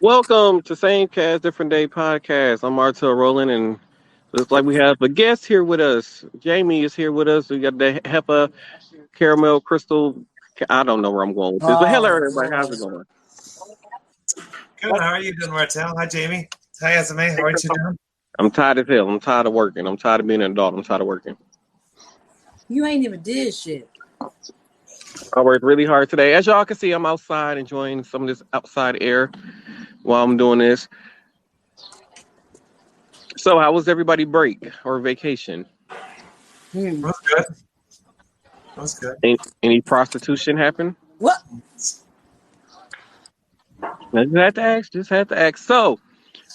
Welcome to Same Cast, Different Day podcast. I'm Martel Roland, and looks like we have a guest here with us. Jamie is here with us. We got the HEPA Caramel Crystal. I don't know where I'm going with this, but hello, Oh, everybody. How's Lord. it going? Good. How are you doing, Martel? Hi, Jamie. Hi, Azame. How are you doing? I'm tired as hell. I'm tired of working. I'm tired of being an adult. I'm tired of working. You ain't even did shit. I worked really hard today. As y'all can see, I'm outside enjoying some of this outside air while I'm doing this. So, how was everybody break or vacation? Hmm. It was good. It was good. Any prostitution happen? What? I just had to ask. Just had to ask. So,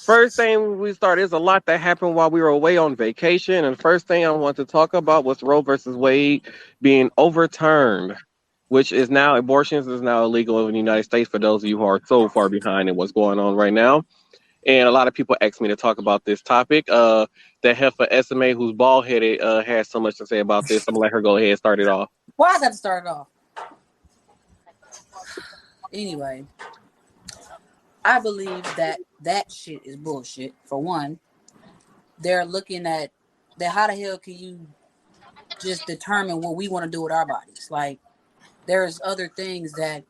first thing we start is a lot that happened while we were away on vacation, and the first thing I want to talk about was Roe versus Wade being overturned, which is now abortions is now illegal in the United States. For those of you who are so far behind in what's going on right now, and a lot of people asked me to talk about this topic. That heifer SMA, who's bald headed, has so much to say about this. I'm gonna let her go ahead and start it off. Why I got to start it off? Anyway, I believe that shit is bullshit. For one, they're looking at that. How the hell can you just determine what we want to do with our bodies? Like, there's other things that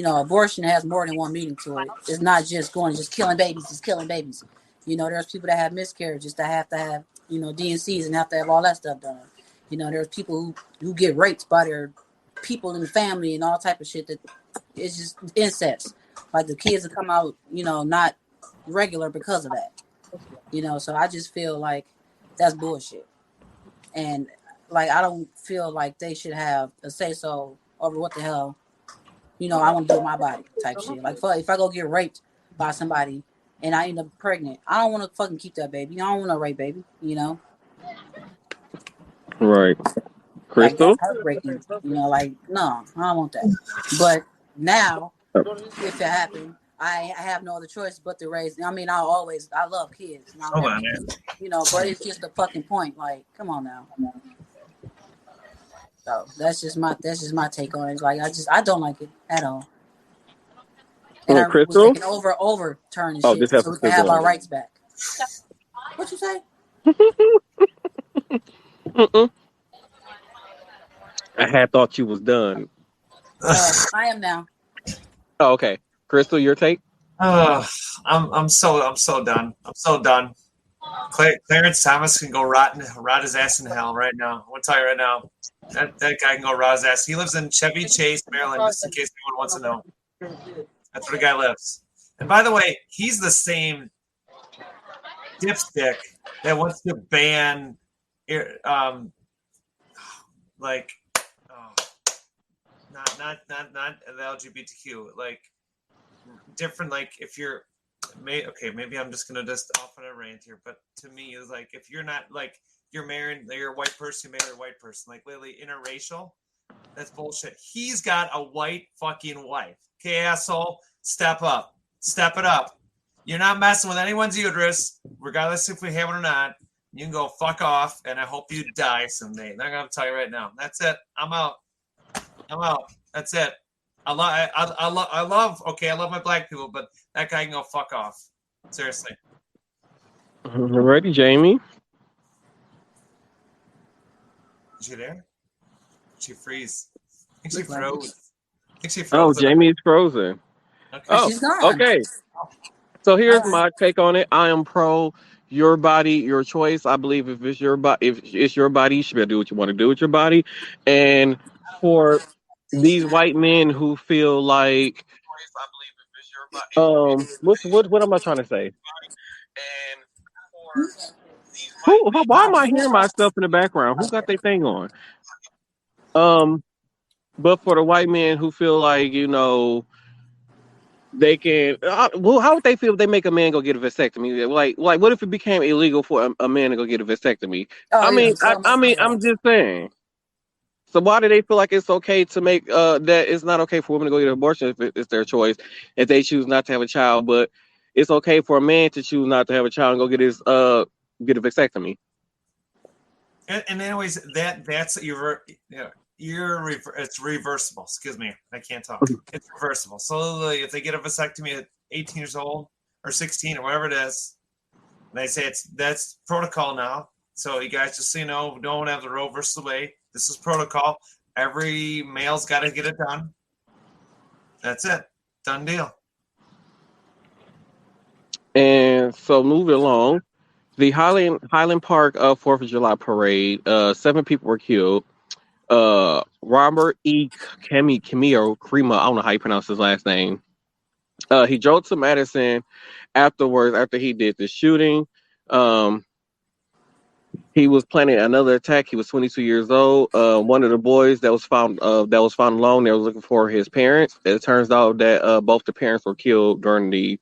abortion has more than one meaning to it. It's not just going just killing babies, just killing babies. There's people that have miscarriages that have to have DNCs and have to have all that stuff done. There's people who get raped by their people in the family and all type of shit that it's just incest. Like the kids that come out, not regular because of that. So I just feel like that's bullshit. And like I don't feel like they should have a say so over what the hell I want to do with my body type shit. Like if I go get raped by somebody and I end up pregnant, I don't want to fucking keep that baby. I don't want to rape baby. Right, Like Crystal. that's heartbreaking. Like no, I don't want that. But now, if it happened, I have no other choice but to raise. I mean, I love kids. And Hold on, man. But it's just a fucking point. Like, come on now. So that's just my take on it. Like I don't like it at all. And I was Crystal. taking overturn and Oh, shit this heifer so we can still have our going. rights back. What you say? Mm-mm. I had thought you was done. I am now. Oh, okay. Crystal, your take? I'm so done. I'm so done. Clarence Thomas can go rot his ass in hell right now. I'm gonna tell you right now. That guy can go rot his ass. He lives in Chevy Chase, Maryland, just in case anyone wants to know. That's where the guy lives. And by the way, he's the same dipstick that wants to ban like not the LGBTQ, like different, like if you're maybe I'm just gonna just off on a rant here, but to me it's like if you're not like you're a white person, you marry a white person, like literally interracial, that's bullshit. He's got a white fucking wife. Okay, asshole, step it up. You're not messing with anyone's uterus, regardless if we have it or not. You can go fuck off, and I hope you die someday. I'm gonna tell you right now. That's it. I'm out. That's it. I love my black people, but that guy can go fuck off. Seriously. Ready, Jamie? Is she there? Did she freeze? I think she froze. Oh, Jamie is frozen. Okay. Oh, She's gone. okay. So here's my take on it. I am pro your body, your choice. I believe if it's your body, you should be able to do what you want to do with your body. And for these white men who feel like, what am I trying to say? Why am I hearing myself in the background? Who got their thing on? But for the white men who feel like they can. Well, how would they feel if they make a man go get a vasectomy? Like, what if it became illegal for a man to go get a vasectomy? I'm just saying. So why do they feel like it's okay to make that it's not okay for women to go get an abortion if it's their choice if they choose not to have a child, but it's okay for a man to choose not to have a child and go get get a vasectomy? And anyways, that's it's reversible. Excuse me, I can't talk. It's reversible. So if they get a vasectomy 18 years old or 16 or whatever it is. And they say that's protocol now. So you guys just so you know, don't have the Roe versus Wade. This is protocol. Every male's got to get it done. That's it. Done deal. And so moving along, the Highland Park 4th of July parade, 7 people were killed. Robert E. Crema, I don't know how you pronounce his last name. He drove to Madison after he did the shooting. He was planning another attack. He was 22 years old. One of the boys that was found alone, they were looking for his parents. It turns out that both the parents were killed during the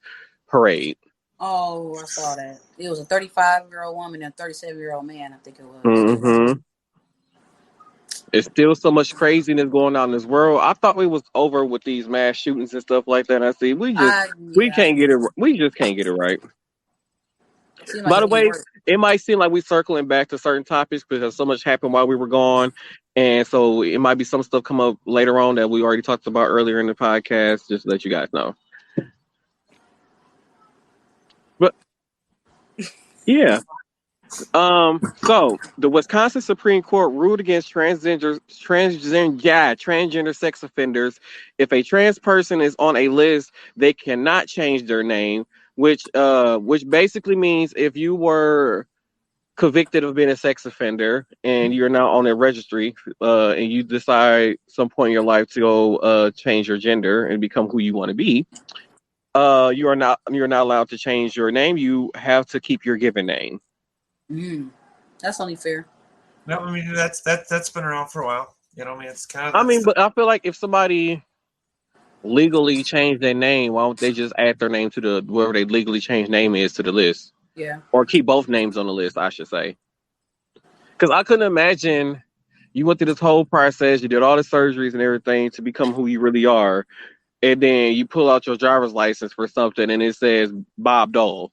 parade. Oh, I saw that. It was a 35-year-old woman and a 37-year-old man, I think it was. Mm-hmm. It's still so much craziness going on in this world. I thought we was over with these mass shootings and stuff like that. I see we can't get it. We just can't get it right. By the way, it might seem like we're circling back to certain topics because so much happened while we were gone. And so it might be some stuff come up later on that we already talked about earlier in the podcast, just to let you guys know. But yeah. So the Wisconsin Supreme Court ruled against transgender sex offenders. If a trans person is on a list, they cannot change their name, which basically means if you were convicted of being a sex offender and you're now on a registry, and you decide some point in your life to go change your gender and become who you want to be, you're not allowed to change your name. You have to keep your given name. That's only fair. No, I mean that's been around for a while. You know, I mean it's kind of. I mean, but I feel like if somebody legally changed their name, why don't they just add their name to the wherever they legally changed name is to the list? Yeah. Or keep both names on the list, I should say. Because I couldn't imagine you went through this whole process, you did all the surgeries and everything to become who you really are, and then you pull out your driver's license for something and it says Bob Dole.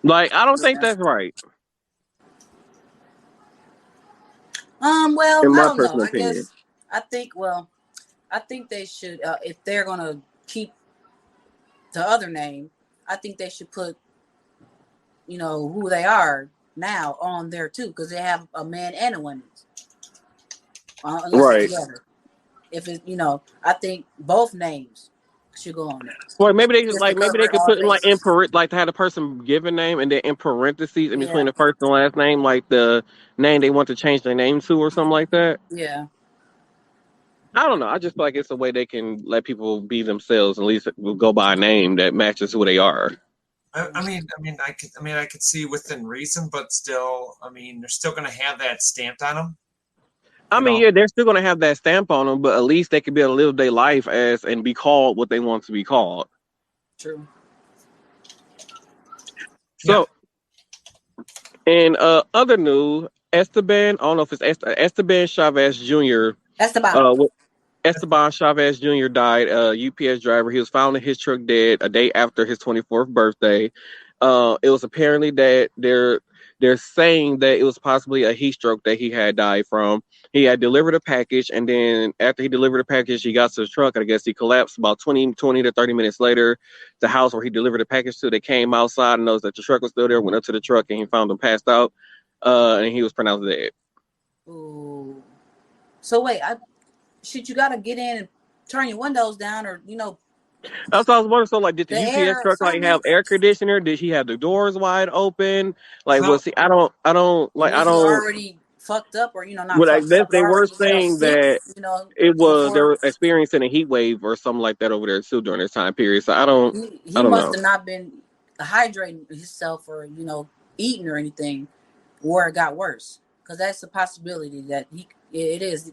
Like, I don't think that's right. Well, in my I don't know. opinion. I think they should, if they're gonna keep the other name, I think they should put, who they are now on there too, because they have a man and a woman. Right. If it, I think both names should go on there. Well, maybe they could put in like to have the person given name and then in parentheses in between the first and last name, like the name they want to change their name to or something like that. Yeah. I don't know. I just feel like it's a way they can let people be themselves. At least go by a name that matches who they are. I could see within reason, but still, I mean, they're still going to have that stamped on them. They're still going to have that stamp on them, but at least they could be able to live their life as and be called what they want to be called. True. So, in other news, Esteban, I don't know if it's Esteban Chavez Jr. Esteban Chavez Jr. died, UPS driver. He was found in his truck dead a day after his 24th birthday. It was apparently that they're saying that it was possibly a heat stroke that he had died from. He had delivered a package, and then after he delivered the package, he got to the truck, and I guess he collapsed. About 20 to 30 minutes later, the house where he delivered the package to, they came outside and noticed that the truck was still there, went up to the truck, and he found him passed out, and he was pronounced dead. Ooh. So wait, should you gotta get in and turn your windows down, or That's what I was wondering. So, like, did the UPS truck have air conditioner? Did he have the doors wide open? Like, was he? I don't. Already fucked up, or not. Well, they were saying that it was they were experiencing a heat wave or something like that over there too during this time period. So I don't. He must have not been hydrating himself or eating or anything, where it got worse. Because that's a possibility that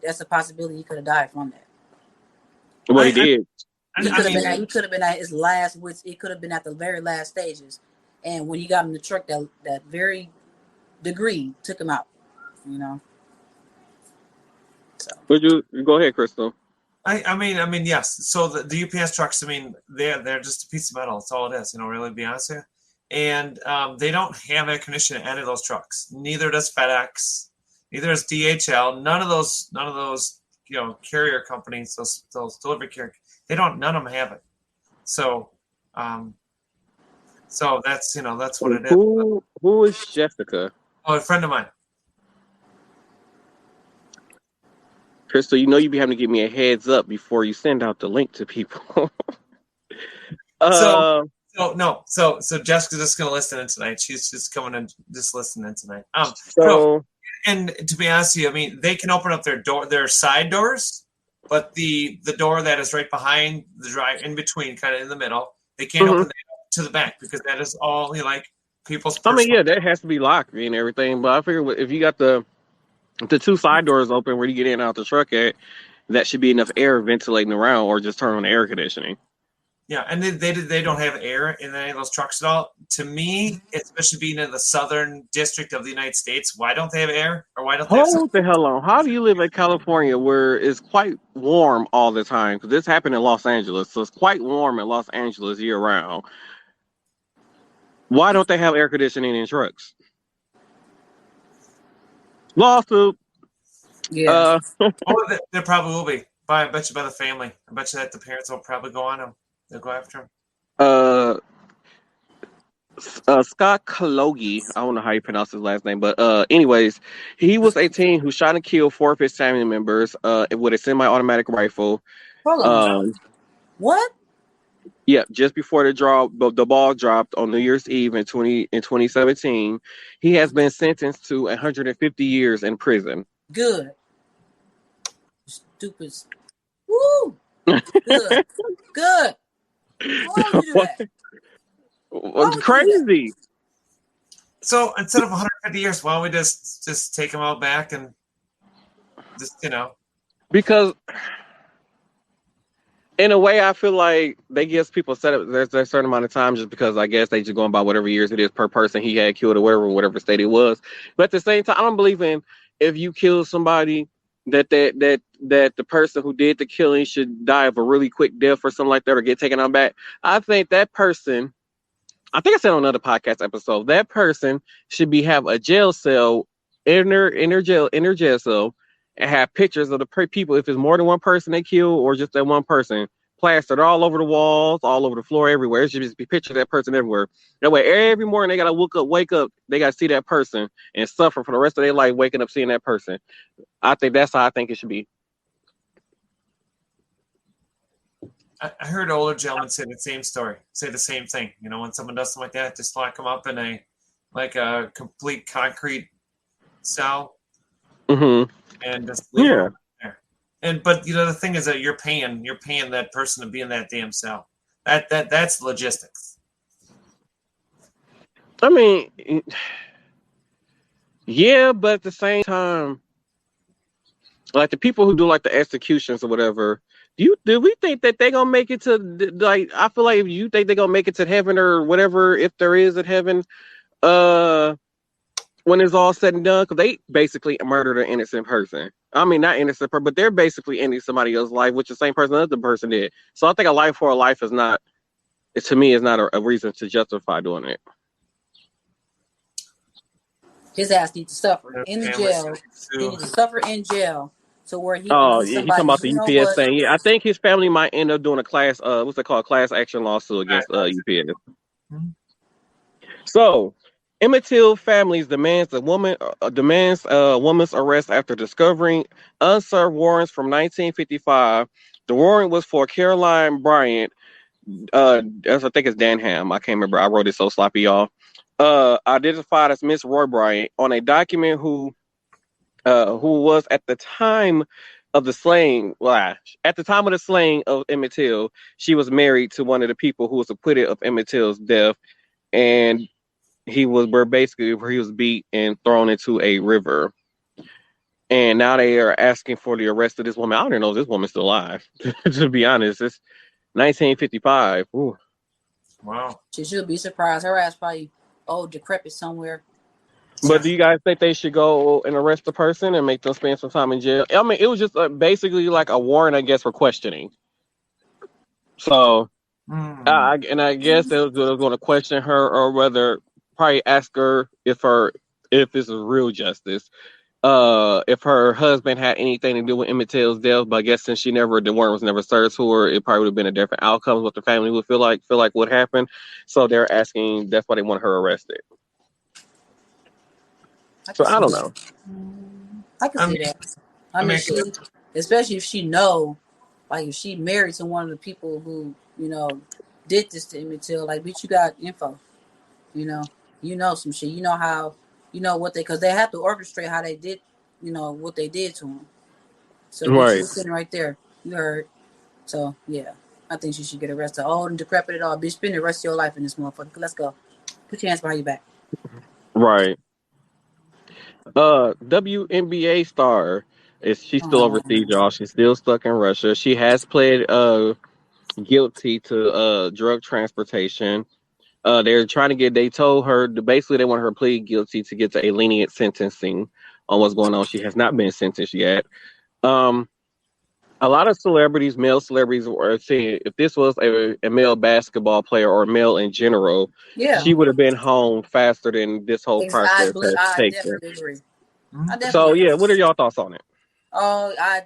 that's a possibility he could have died from that. Well, he did. He could have been at his last, which it could have been at the very last stages, and when he got in the truck, that very degree took him out. So. Would you go ahead, Crystal? I mean, yes. So the UPS trucks, I mean, they're just a piece of metal. That's all it is. Really, to be honest with you. And they don't have air conditioning in any of those trucks. Neither does FedEx. Neither does DHL. None of those carrier companies, those delivery carrier, none of them have it. So So that's what it is. Who is Jessica? Oh, a friend of mine. Crystal, you be having to give me a heads up before you send out the link to people. So Jessica's just gonna listen in tonight. She's just coming and just listening tonight. So and to be honest with you, I mean, they can open up their side doors, but the door that is right behind the drive, in between, kind of in the middle, they can't open that to the back because that is all people's. I mean, yeah, that has to be locked and everything. But I figure if you got the two side doors open where you get in and out the truck at, that should be enough air ventilating around, or just turn on the air conditioning. Yeah, and they don't have air in any of those trucks at all. To me, especially being in the southern district of the United States, why don't they have air? Or why don't they have Hold the hell on. How do you live in California where it's quite warm all the time? Because this happened in Los Angeles, so it's quite warm in Los Angeles year round. Why don't they have air conditioning in trucks? Lawsuit. Yeah. There probably will be. I bet you by the family. I bet you that the parents will probably go on them. They'll go after him. Scott Kalogi, I don't know how you pronounce his last name, but anyways, he was 18 who shot and killed 4 of his family members with a semi-automatic rifle. Hold on. What? Yeah, just before the ball dropped on New Year's Eve in 2017, he has been sentenced to 150 years in prison. Good. Stupid. Woo. Good. Good. Why would you do that? Crazy. So instead of 150 years, why don't we just take him out back and just Because in a way, I feel like they give people set up there's a certain amount of time just because I guess they just going by whatever years it is per person he had killed or whatever state it was. But at the same time, I don't believe in if you kill somebody that the person who did the killing should die of a really quick death or something like that or get taken out back. I think that person, I think I said on another podcast episode, that person should have a jail cell in their jail cell and have pictures of the people, if it's more than one person they kill or just that one person, plastered all over the walls, all over the floor, everywhere. It should just be pictures of that person everywhere. That way, every morning they gotta wake up, they gotta see that person and suffer for the rest of their life waking up seeing that person. I think that's how I think it should be. I heard an older gentleman say the same story, say the same thing. When someone does something like that, just lock them up in a complete concrete cell, and just leave them there. But the thing is that you're paying that person to be in that damn cell. That's logistics. I mean, yeah, but at the same time, like the people who do like the executions or whatever. Do we think that they're gonna make it to I feel like if you think they're gonna make it to heaven or whatever, if there is a heaven, when it's all said and done, because they basically murdered an innocent person. I mean, not innocent, but they're basically ending somebody else's life, which the same person the other person did. So I think a life for a life is not, to me, is not a reason to justify doing it. His ass needs to suffer in the jail. He needs to suffer in jail. So where he he's talking about the UPS thing. Yeah, I think his family might end up doing a class action lawsuit against UPS. Mm-hmm. So, Emmett Till families demands a woman's arrest after discovering unserved warrants from 1955. The warrant was for Caroline Bryant. I think it's Dan Ham. I can't remember. I wrote it so sloppy, y'all. Identified as Miss Roy Bryant on a document who was at the time of the slaying. Well, at the time of the slaying of Emmett Till, she was married to one of the people who was acquitted of Emmett Till's death, and he was beat and thrown into a river. And now they are asking for the arrest of this woman. I don't even know if this woman's still alive. To be honest, it's 1955. Ooh. Wow. She should be surprised. Her ass probably decrepit somewhere. But do you guys think they should go and arrest the person and make them spend some time in jail? I mean, it was just basically like a warrant, I guess, for questioning. So, I guess they was going to question her, or whether probably ask her if it's real justice. if her husband had anything to do with Emmett Till's death, but I guess since the warrant was never served to her, it probably would have been a different outcome. What the family would feel like would happen. So they're asking. That's why they want her arrested. So I don't know. I can see that. I mean, especially if she know, like if she married to one of the people who did this to Emmett Till, like bitch, you got info. You know some shit. You know how. What because they have to orchestrate how they did, what they did to him. So right. She was sitting right there. You heard. So yeah, I think she should get arrested. Old and decrepit at all. Bitch, spend the rest of your life in this motherfucker. Let's go. Put your hands behind your back. Right. WNBA star she's still overseas, y'all. She's still stuck in Russia. She has pled guilty to drug transportation. They're trying to they told her basically they want her to plead guilty to get to a lenient sentencing on what's going on. She has not been sentenced yet. A lot of celebrities, male celebrities, were saying if this was a male basketball player or a male in general, she would have been home faster than this whole process has taken. Definitely agree. So yeah, what are y'all thoughts on it? Oh, I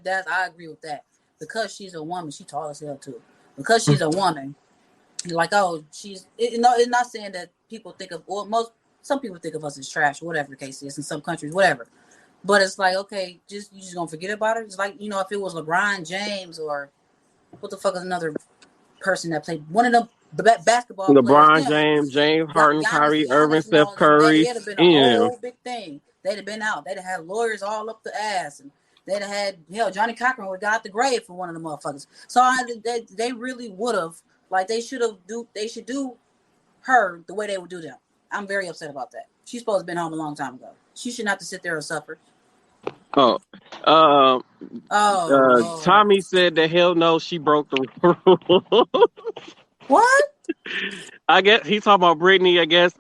agree with that. Because she's a woman, she tall as hell too. Because she's a woman. Like, she's it's not saying that people think of some people think of us as trash, whatever the case is in some countries, whatever. But it's like, okay, you just gonna forget about her. It's like, if it was LeBron James or what the fuck is another person that played one of them basketball LeBron players, James Harden, Kyrie Irving, Steph Curry. It'd have been a whole big thing. They'd have been out. They'd have had lawyers all up the ass, and they'd have had Johnny Cochran would have got the grave for one of the motherfuckers. So they really would have. Like they should do her the way they would do them. I'm very upset about that. She's supposed to have been home a long time ago. She shouldn't have to sit there and suffer. Tommy said that hell no, she broke the rule. What? I guess he's talking about Brittany. I guess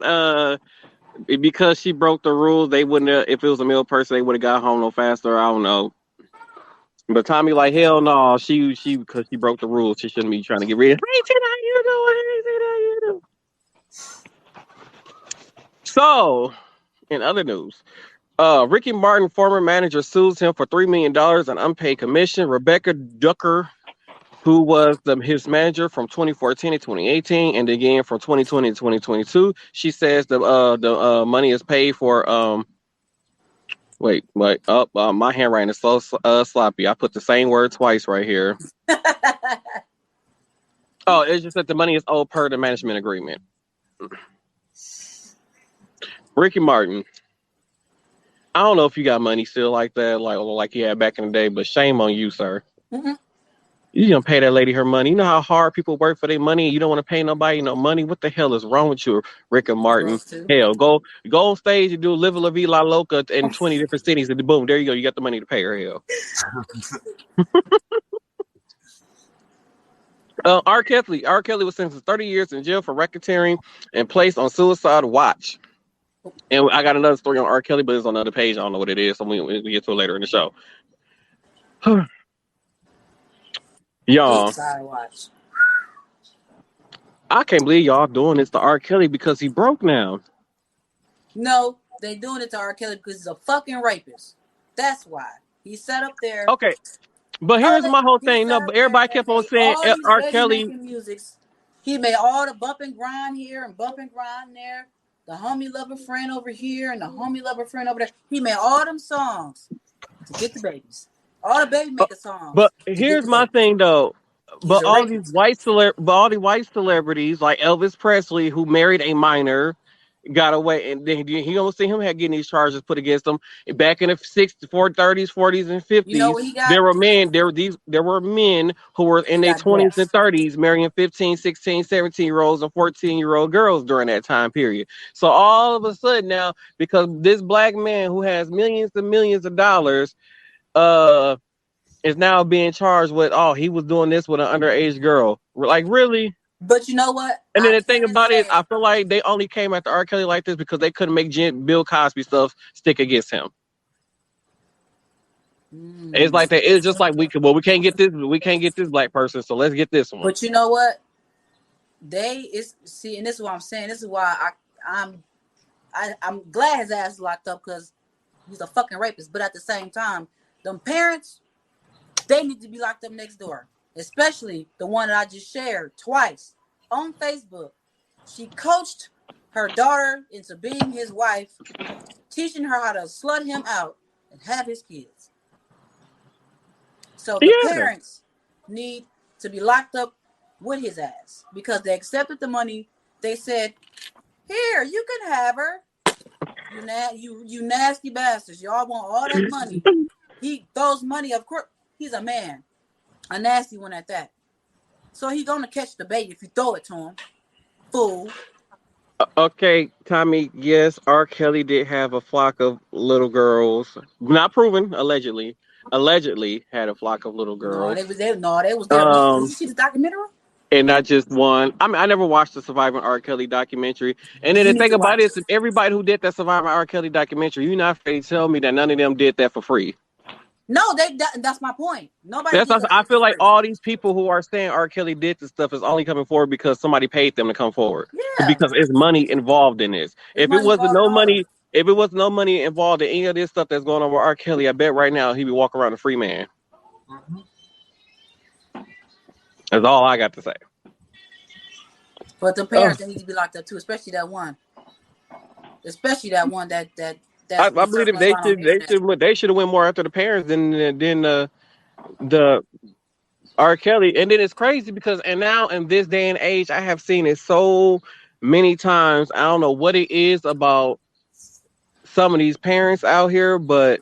because she broke the rules, they wouldn't have, if it was a male person, they would have got home no faster. I don't know. But Tommy like hell no, she because she broke the rules, she shouldn't be trying to get rid of. Hey, Tina, how you doing? So, in other news, Ricky Martin, former manager, sues him for $3 million in unpaid commission. Rebecca Ducker, who was his manager from 2014 to 2018, and again from 2020 to 2022, she says the money is paid for. Wait. My handwriting is so sloppy. I put the same word twice right here. It's just that the money is owed per the management agreement. Ricky Martin. I don't know if you got money still like that, like you had back in the day, but shame on you, sir. Mm-hmm. You don't pay that lady her money. You know how hard people work for their money, and you don't want to pay nobody no money. What the hell is wrong with you, Ricky Martin? Hell, go on stage and do Live La Vida Loca in 20 different cities, and boom, there you go. You got the money to pay her. Hell. R. Kelly was sentenced to 30 years in jail for racketeering and placed on suicide watch. And I got another story on R. Kelly, but it's on another page. I don't know what it is, so we get to it later in the show. Y'all, I can't believe y'all doing this to R. Kelly because he broke now. No, they doing it to R. Kelly because he's a fucking rapist. That's why. He sat up there. Okay, but here's my whole thing. No, but everybody kept on saying R. Kelly. He made all the bump and grind here and bump and grind there. The homie lover friend over here and the homie lover friend over there. He made all them songs to get the babies. All the baby maker songs. But here's my thing though. But all these white celebrities like Elvis Presley, who married a minor, got away, and then you don't see him getting these charges put against him. Back in the 30s, 40s, and 50s, you know what he got? There were men who were in their 20s and 30s marrying 15, 16, 17-year-olds and 14-year-old girls during that time period. So all of a sudden now, because this black man who has millions and millions of dollars, is now being charged with, he was doing this with an underage girl. Like, really? But you know what? And then the thing about it, I feel like they only came after R. Kelly like this because they couldn't make Bill Cosby stuff stick against him. It's like that. It's just like we can't get this black person, so let's get this one. But you know what? And this is what I'm saying. This is why I'm glad his ass is locked up, because He's a fucking rapist. But at the same time, them parents, they need to be locked up next door. Especially the one that I just shared twice on Facebook. She coached her daughter into being his wife, teaching her how to slut him out and have his kids. So the parents need to be locked up with his ass because they accepted the money. They said, "Here, you can have her. You nasty bastards. Y'all want all that money." He throws money. Of course, he's a man, a nasty one at that. So he's gonna catch the bait if you throw it to him, fool. Okay, Tommy, yes, R. Kelly did have a flock of little girls. Not proven, allegedly. Allegedly had a flock of little No, girls. they was there. Did you see the documentary? And not just one. I mean, I never watched the Surviving R. Kelly documentary. And then You the need thing to about watch it it. is, everybody who did that Surviving R. Kelly documentary, you're not afraid to tell me that none of them did that for free. No, that's my point. Nobody That's did also, that I shit feel for like free. all these people who are saying R. Kelly did this stuff is only coming forward because somebody paid them to come forward. Yeah, Because it's money involved in this. there's If it money wasn't involved in no all of money, it. if it was no money involved in any of this stuff that's going on with R. Kelly, I bet right now he'd be walking around a free man. Mhm. That's all I got to say. But the parents they need to be locked up too, especially that one. Especially that one that I that's believe that circling around on the internet. they should have went more after the parents than the R. Kelly. And then it's crazy because and now in this day and age, I have seen it so many times. I don't know what it is about some of these parents out here, but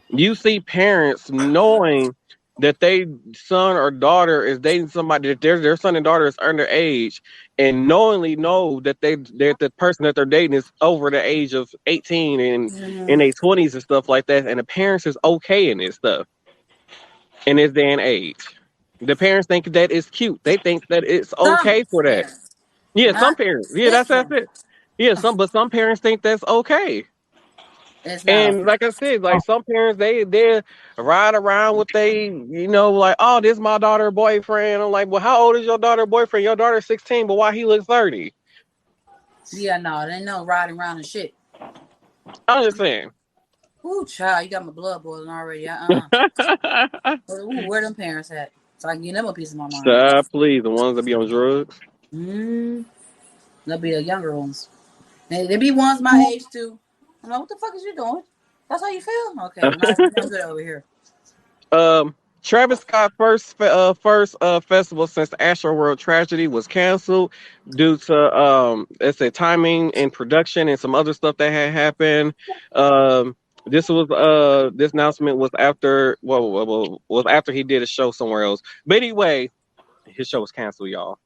you see parents knowing that they son or daughter is dating somebody that their son and daughter is underage, and knowingly know that that the person that they're dating is over the age of 18 and in their 20s and stuff like that, and the parents is okay in this stuff in this day and age. The parents think that it's cute. They think that it's Some okay for that. parents, Yeah, some not parents. Yeah, this that's one. it. Yeah, some parents think that's okay. It's not And okay. like I said, like some parents, they ride around with like, oh, this is my daughter boyfriend. I'm like, well, how old is your daughter boyfriend? Your daughter's 16, but why he looks 30? Yeah, no, they know riding around and shit. I'm just saying. Ooh, child, you got my blood boiling already. Ooh, where them parents at? So I can give them a piece of my mind. Please, the ones that be on drugs. They'll be the younger ones. They be ones my age too. I'm like, what the fuck is you doing? That's how you feel? Okay, well, now I'm good over here. Travis Scott first festival since the Astroworld tragedy was canceled due to it's a timing and production and some other stuff that had happened. This announcement was after was after he did a show somewhere else. But anyway, his show was canceled, y'all.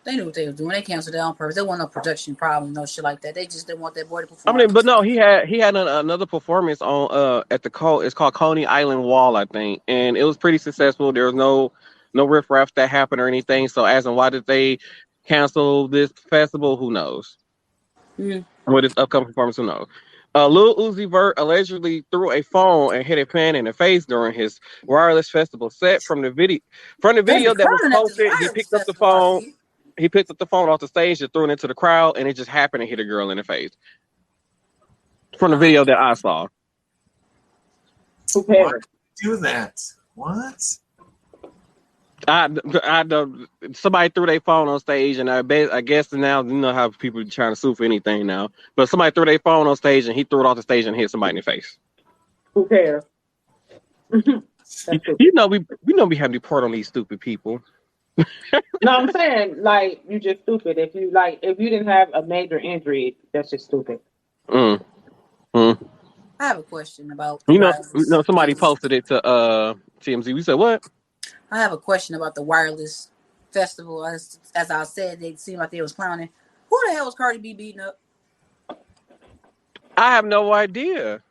They knew what they was doing. They canceled it on purpose. They want no production problem, no shit like that. They just didn't want that boy to I perform. mean, but no, he had another performance on at the it's called Coney Island Wall, I think, and it was pretty successful. There was no riffraff that happened or anything. So, as in, why did they cancel this festival? Who knows? What his upcoming performance? Who knows? Lil Uzi Vert allegedly threw a phone and hit a fan in the face during his wireless festival set. From the video that was posted, he picked up the phone. He picked up the phone off the stage and threw it into the crowd, and it just happened to hit a girl in the face. From the video that I saw. Why do that? What? Somebody threw their phone on stage, and I guess now you know how people are trying to sue for anything now. But somebody threw their phone on stage, and he threw it off the stage and hit somebody in the face. Who cares? we have to report on these stupid people. No, I'm saying like you just stupid. If you didn't have a major injury, that's just stupid. I have a question about somebody posted it to TMZ. We said what? I have a question about the wireless festival. As I said, they seemed like they was clowning. Who the hell was Cardi B beating up? I have no idea.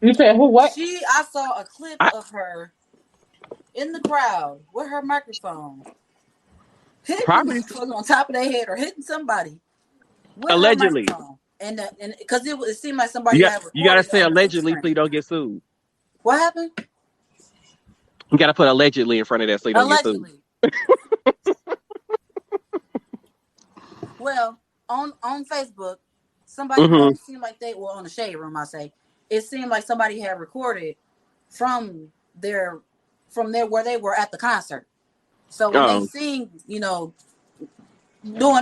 You said who? What? I saw a clip of her in the crowd with her microphone, hitting on top of their head or hitting somebody with allegedly. Her microphone. And because it seemed like somebody you gotta say allegedly so you don't get sued. What happened? You gotta put allegedly in front of that so you don't get sued. Well, on Facebook, somebody Mhm. it seemed like they on the shade room. I say it seemed like somebody had recorded from there where they were at the concert. So when they sing, doing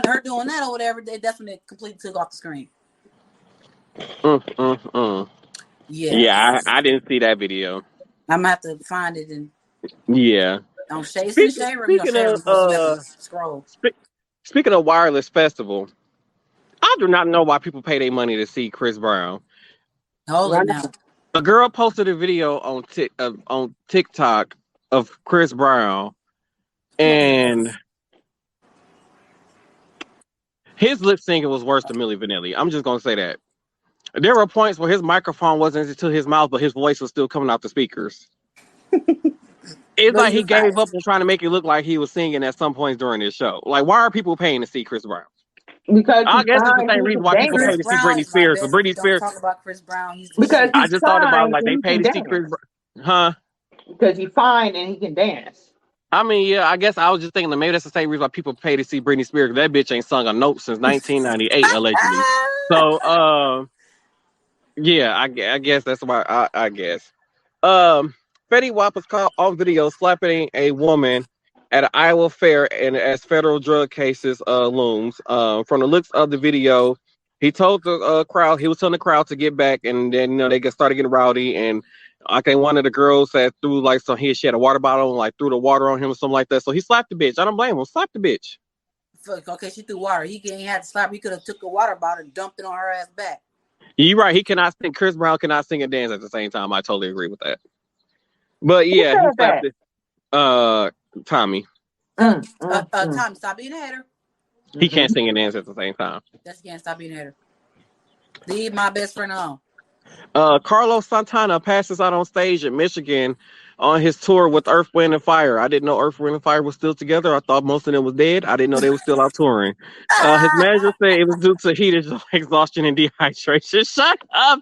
that or whatever, that's when it completely took off the screen. Yeah, I didn't see that video. I'm gonna have to find it and on Shade Room. Speaking Shade of Room, you have to scroll. Speaking of Wireless Festival, I do not know why people pay their money to see Chris Brown. Hold it now. A girl posted a video on TikTok of Chris Brown, and his lip syncing was worse than Milli Vanilli. I'm just gonna say that. There were points where his microphone wasn't to his mouth, but his voice was still coming out the speakers. It's like he gave up on trying to make it look like he was singing at some points during his show. Like, why are people paying to see Chris Brown? Because I guess it's the same reason why people pay to see Britney Spears. But Britney Spears, don't talk about Chris Brown. Because I just thought about like they pay to see Chris Brown, huh? Because he's fine and he can dance. I mean, yeah, I guess I was just thinking that maybe that's the same reason why people pay to see Britney Spears. That bitch ain't sung a note since 1998, allegedly. So, yeah, I guess that's why. I guess. Fetty Wap was caught on video slapping a woman at an Iowa fair, and as federal drug cases looms. From the looks of the video, he told the crowd, he was telling the crowd to get back, and then they started getting rowdy, and I think one of the girls that threw like she had a water bottle and like threw the water on him or something like that. So he slapped the bitch. I don't blame him. Slap the bitch. Okay, she threw water. He ain't had to slap. He could have took a water bottle and dumped it on her ass back. You're right. He cannot sing. Chris Brown cannot sing and dance at the same time. I totally agree with that. But yeah, he slapped it. Tommy. Tommy, stop being a hater. He can't sing and dance at the same time. Yes, he can't. Stop being a hater. Leave my best friend alone. Carlos Santana passes out on stage at Michigan on his tour with Earth, Wind, and Fire. I didn't know Earth, Wind, and Fire was still together. I thought most of them was dead. I didn't know they were still out touring. His manager said it was due to heat exhaustion and dehydration. Shut up.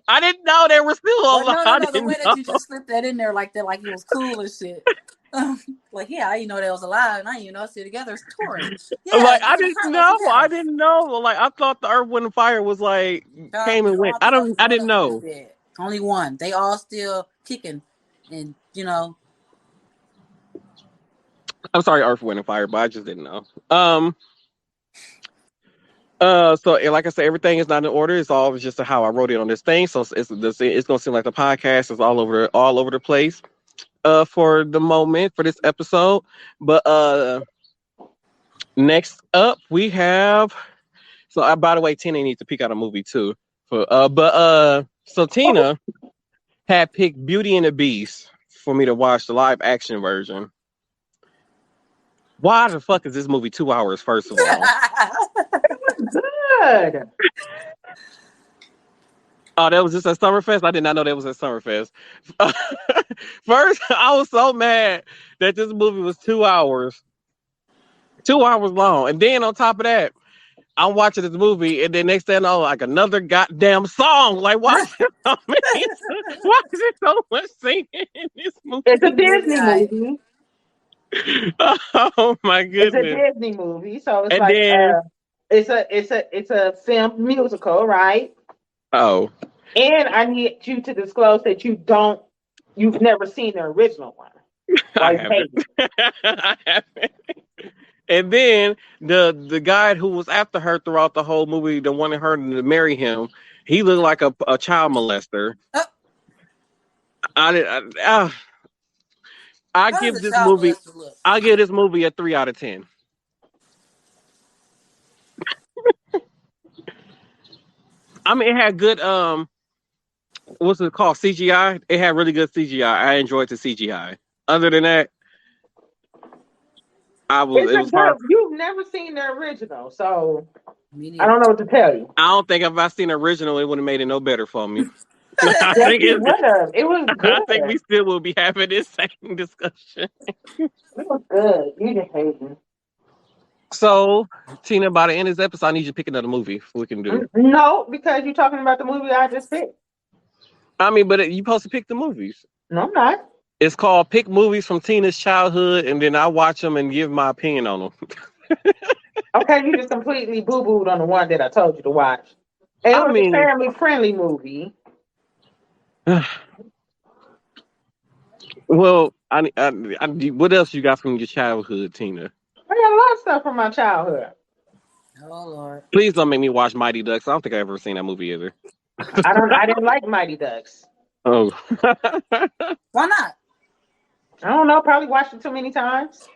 I didn't know they were still alive. No, the way that you just slipped that in there like that, like it was cool and shit. Like, yeah, I didn't know they was alive, and I didn't know still together. It's touring. Yeah, like, I didn't know. Like, I thought the Earth, Wind, and Fire was like came and went. I didn't know. Only one. They all still kicking, and I'm sorry, Earth, Wind, and Fire, but I just didn't know. So like I said, everything is not in order. It's all just how I wrote it on this thing. So it's gonna seem like the podcast is all over the place. For the moment for this episode, but next up we have. So by the way, Tina needs to pick out a movie too. So Tina had picked Beauty and the Beast for me to watch the live action version. Why the fuck is this movie 2 hours? First of all, good. Oh, that was just at Summerfest? I did not know that was at Summerfest. First, I was so mad that this movie was 2 hours. 2 hours long. And then on top of that, I'm watching this movie, and then next thing I know, like another goddamn song. Like, why is it so much singing in this movie? It's a Disney movie. Oh my goodness. It's a Disney movie. So it's it's a film musical, right? Oh. And I need you to disclose that you've never seen the original one. I haven't. I haven't. And then the guy who was after her throughout the whole movie, that wanted her to marry him, he looked like a child molester. I'll give this movie a 3 out of 10. I mean, it had good what's it called? CGI. It had really good CGI. I enjoyed the CGI. Other than that, it was hard. You've never seen the original, so I don't know what to tell you. I don't think if I seen the original, it would have made it no better for me. It was good. I think we still will be having this same discussion. It was good. You just hating. So, Tina, by the end of this episode, I need you to pick another movie we can do. No, because you're talking about the movie I just picked. I mean, but you're supposed to pick the movies. No, I'm not. It's called Pick Movies from Tina's Childhood, and then I watch them and give my opinion on them. Okay, you just completely boo booed on the one that I told you to watch. It I was a mean, family friendly movie. well, what else you got from your childhood, Tina? I got a lot of stuff from my childhood. Oh Lord. Please don't make me watch Mighty Ducks. I don't think I've ever seen that movie either. I didn't like Mighty Ducks. Oh, Why not? I don't know, probably watched it too many times.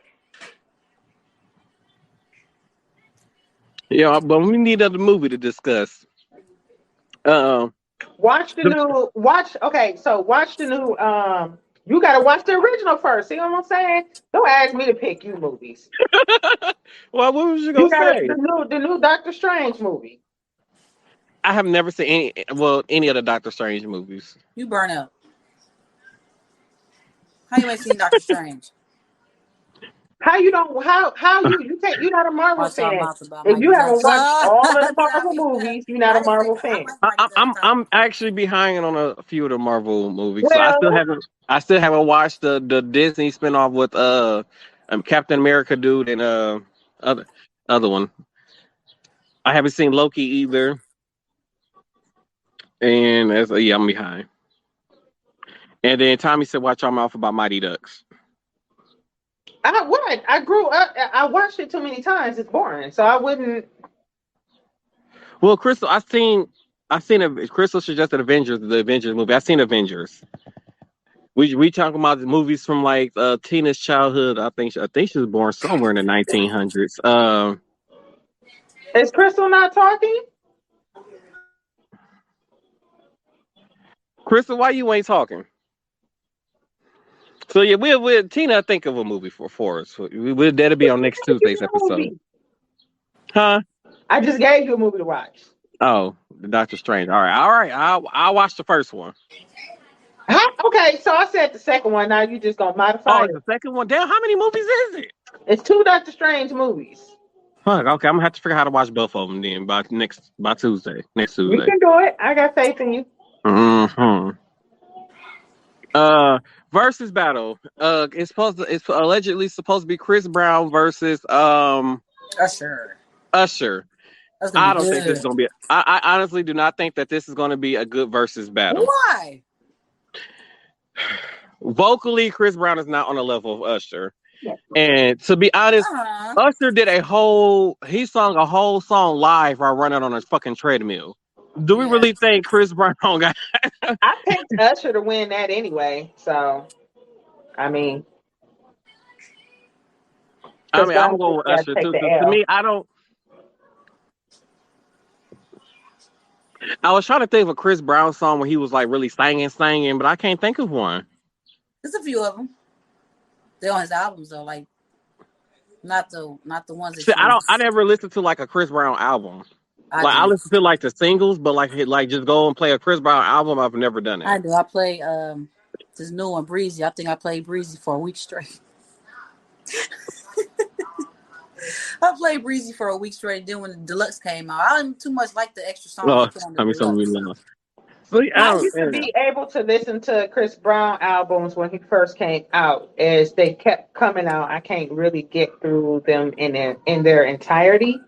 yeah, but we need another movie to discuss. Um, Watch the the- new watch the new you gotta watch the original first. See what I'm saying? Don't ask me to pick you movies. well, what was you You gonna gotta say? the new Doctor Strange movie. I have never seen any of the Doctor Strange movies. You burn up. How you ain't seen Doctor Strange? How you don't how you can't you're not a Marvel Watch our fan. mouth about If you Mighty haven't Ducks. watched all of the Marvel Tommy. movies, you're not a Marvel I fan. like Mighty Ducks, Tommy. I'm actually behind on a few of the Marvel movies. So Well, I still haven't watched the Disney spinoff with Captain America dude and other other one. I haven't seen Loki either. And I'm behind. And then Tommy said, "Watch your mouth about Mighty Ducks." I grew up I watched it too many times, it's boring. So I wouldn't Well, Crystal, Crystal suggested Avengers, the Avengers movie. I've seen Avengers. We talking about the movies from like Tina's childhood. I think she was born somewhere in the 1900s. Is Crystal not talking? Crystal, why you ain't talking? So yeah, we'll Tina think of a movie for us. That'll be on next Tuesday's episode. Huh? I just gave you a movie to watch. Oh, the Doctor Strange. All right. I'll watch the first one. Okay, so I said the second one. Now you just gonna modify Oh, it. the second one. Damn, how many movies is it? It's two Doctor Strange movies. Fuck. Okay, I'm gonna have to figure out how to watch both of them then by Tuesday. Next You Tuesday. can do it. I got faith in you. Hmm. Versus battle. It's allegedly supposed to be Chris Brown versus Usher. Usher. That's gonna I be don't good. think this is gonna be. I honestly do not think that this is gonna be a good versus battle. Why? Vocally, Chris Brown is not on the level of Usher. And to be honest, Usher did he sung a whole song live while running on a fucking treadmill. Do we really think Chris Brown got? I picked Usher to win that anyway. So, I mean, I'm going with Usher too. To me, I was trying to think of a Chris Brown song where he was like really singing, but I can't think of one. There's a few of them. They're on his albums though, like not the ones that. See, I never listened to like a Chris Brown album. I listen to like the singles, but like just go and play a Chris Brown album. I've never done it. I do. I play this new one, Breezy. I think I played Breezy for a week straight. I played Breezy for a week straight. Then when the deluxe came out, I didn't too much like the extra songs. I used to be able to listen to Chris Brown albums when he first came out. As they kept coming out, I can't really get through them in their entirety.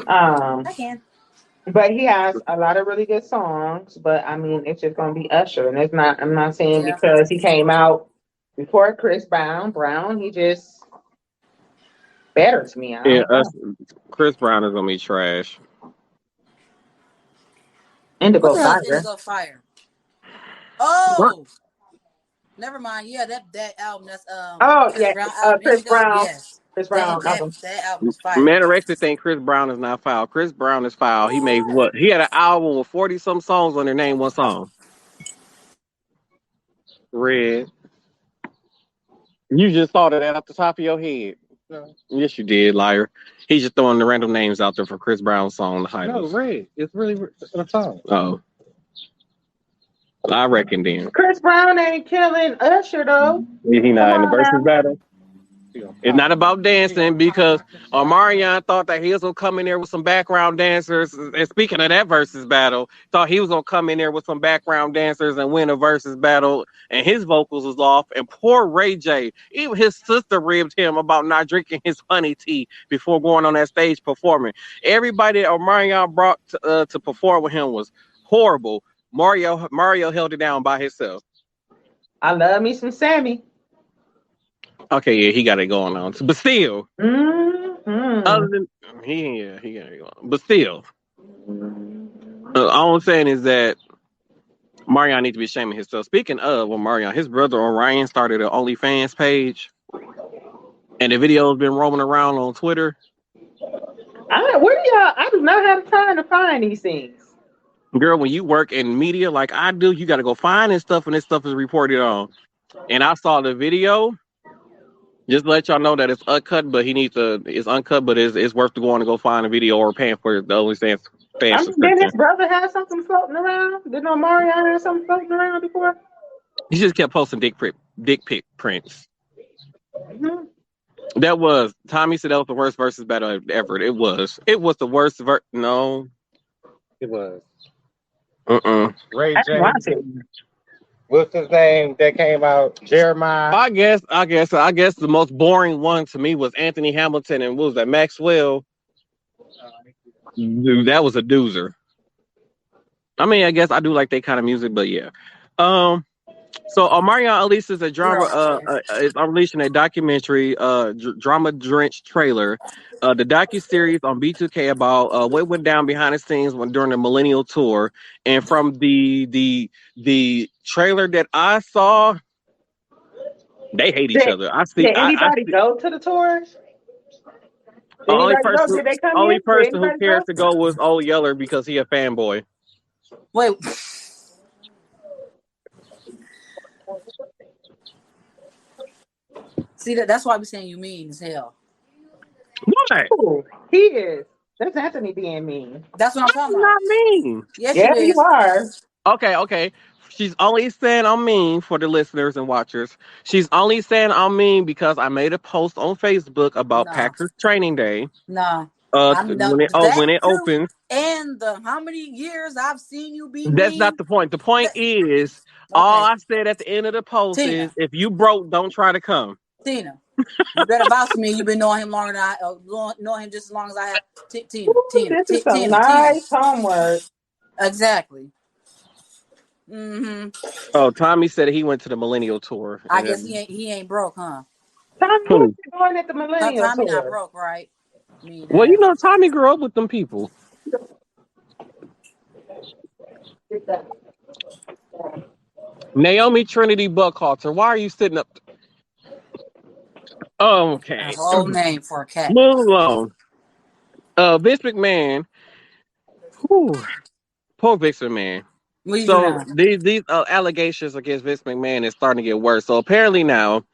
I can. But he has a lot of really good songs. But I mean, it's just gonna be Usher, and it's not. I'm not saying because he came out before Chris Brown. He just better to me. Chris Brown is gonna be trash. Indigo Fire. Oh, what? Never mind. Yeah, that album. That's Chris Brown. Yes. Chris Brown album. That album is fire. Manorexic think Chris Brown is not foul. Chris Brown is foul. He made what? He had an album with 40 some songs on there. Name one song. Red. You just thought of that off the top of your head. No. Yes, you did, liar. He's just throwing the random names out there for Chris Brown's song. No, Red. It's really a song. Oh. I reckon then. Chris Brown ain't killing Usher though. Is he not in the versus battle? It's not about dancing because Omarion thought that he was gonna come in there with some background dancers. And speaking of that versus battle, thought he was gonna come in there with some background dancers and win a versus battle, and his vocals was off. And poor Ray J, even his sister ribbed him about not drinking his honey tea before going on that stage performing. Everybody that Omarion brought to perform with him was horrible. Mario held it down by himself. I love me some Sammy. Okay, yeah, he got it going on, but still. Mm-hmm. Other than he got it going on, but still, all I'm saying is that Marion needs to be ashamed of himself. Speaking of, Marion, his brother Orion started an OnlyFans page, and the video has been roaming around on Twitter. I do not have time to find these things. Girl, when you work in media like I do, you got to go find this stuff, and this stuff is reported on. And I saw the video. Just to let y'all know that it's uncut, but it's uncut, but it's worth to go on and go find a video or paying for the OnlyFans fan subscription. Didn't his brother have something floating around? Didn't Omarion have something floating around before? He just kept posting dick pic prints. Mm-hmm. That was Tommy said that was the worst versus battle ever. It was the worst. No, It was. Ray J. What's his name that came out? Jeremiah. I guess the most boring one to me was Anthony Hamilton and what was that, Maxwell? Dude, that was a doozer. I mean, I guess I do like that kind of music, but yeah. So Omarion releases a drama. Is releasing a documentary, drama drenched trailer. The docuseries on B2K about what went down behind the scenes during the Millennial Tour, and from the trailer that I saw, they hate each other. Did anybody go to the tour? Only person who cares to go was Old Yeller because he a fanboy. Wait. See, that's why we're saying you mean as hell. What? Ooh, he is. That's Anthony being mean. That's what I'm talking about. Not mean. Yes, you are. Okay. She's only saying I'm mean for the listeners and watchers. She's only saying I'm mean because I made a post on Facebook about Packers training day. No. When it opens. And how many years I've seen you be That's mean? not the point. The point is, all I said at the end of the post is, if you broke, don't try to come. Tina, you better vouch for me. You've been knowing him longer than knowing him just as long as I have. Tina, this is some nice homework. Exactly. Mm-hmm. Oh, Tommy said he went to the Millennial Tour. I guess he ain't broke, huh? Tommy going at the Millennial Tommy Tour. not broke, right? Well, you know, Tommy grew up with them people. Naomi Trinity Buckhalter, why are you sitting up? Oh, okay. That's a whole name for a cat. Move along. Vince McMahon. Whew. Poor Vince McMahon. So these allegations against Vince McMahon is starting to get worse. So apparently now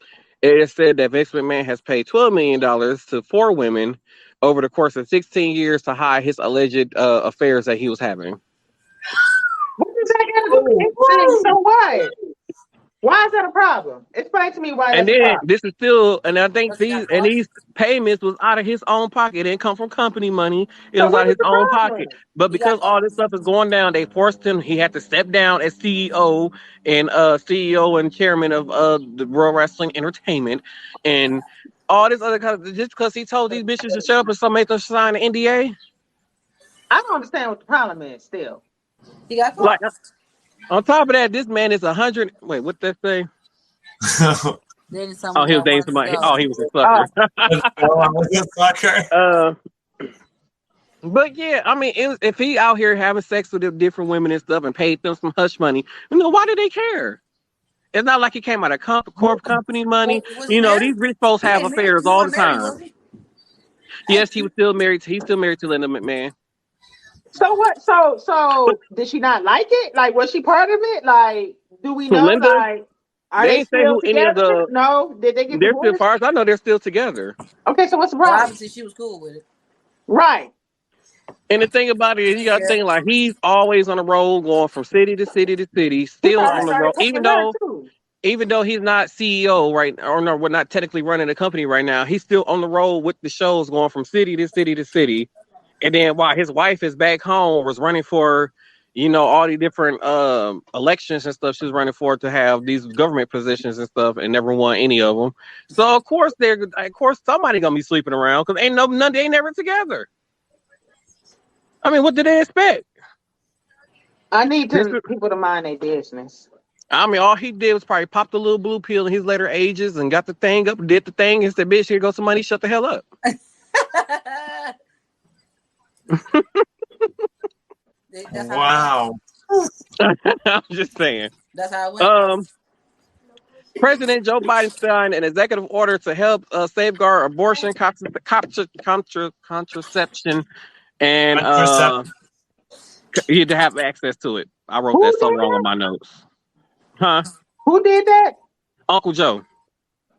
it is said that Vince McMahon has paid $12 million to 4 women over the course of 16 years to hide his alleged affairs that he was having. What does that got to do with anything? So what? Why is that a problem? Explain to me why. And then this is still, and I think these payments was out of his own pocket. It didn't come from company money. It was out of his own pocket. But because all this stuff is going down, they forced him. He had to step down as CEO and chairman of the World Wrestling Entertainment, and all this other kind of, just because he told these bitches to shut up and some made them sign an NDA. I don't understand what the problem is. Still, he got caught. On top of that, this man is 100. Wait, what that say? He was dating somebody. Oh, he was a sucker. But yeah, I mean, if he out here having sex with different women and stuff and paid them some hush money, why do they care? It's not like he came out of corp company money. These rich folks have affairs all the time. Yes, he was still married. He's still married to Linda McMahon. So what? So did she not like it? Like, was she part of it? Like, do we know? Linda? Like, are they still together? No, did they get divorced? As far as I know, they're still together. Okay, so what's the problem? Obviously, she was cool with it. Right. And the thing about it is, you got to think like he's always on the road, going from city to city to city, still on the road. even though he's not CEO right, or no, we're not technically running the company right now, he's still on the road with the shows, going from city to city to city. And then while his wife is back home, was running for, all the different elections and stuff she's running for to have these government positions and stuff, and never won any of them. So of course somebody gonna be sleeping around because they ain't never together. I mean, what did they expect? I need people to mind their business. I mean, all he did was probably pop the little blue pill in his later ages and got the thing up, did the thing, and said, "Bitch, here goes some money. Shut the hell up." Wow. I'm just saying. That's how it went. President Joe Biden signed an executive order to help safeguard abortion, contraception, and you had to have access to it. I wrote that so wrong on my notes. Huh? Who did that? Uncle Joe.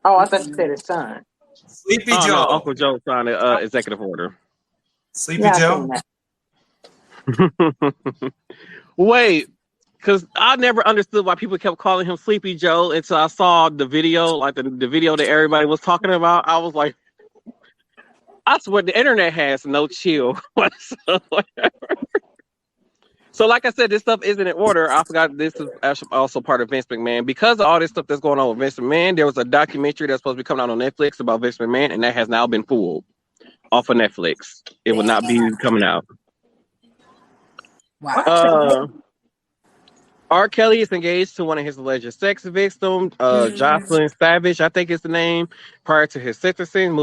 Oh, I thought you said his son. Sleepy Joe. No, Uncle Joe signed an executive order. Sleepy Joe? Wait, because I never understood why people kept calling him Sleepy Joe until I saw the video, like the video that everybody was talking about. I was like, I swear the internet has no chill whatsoever. So like I said, this stuff isn't in order. I forgot this is also part of Vince McMahon. Because of all this stuff that's going on with Vince McMahon, there was a documentary that's supposed to be coming out on Netflix about Vince McMahon, and that has now been pulled off of Netflix. It will not be coming out. Wow. R. Kelly is engaged to one of his alleged sex victims, Jocelyn Savage, I think is the name, prior to his sentencing.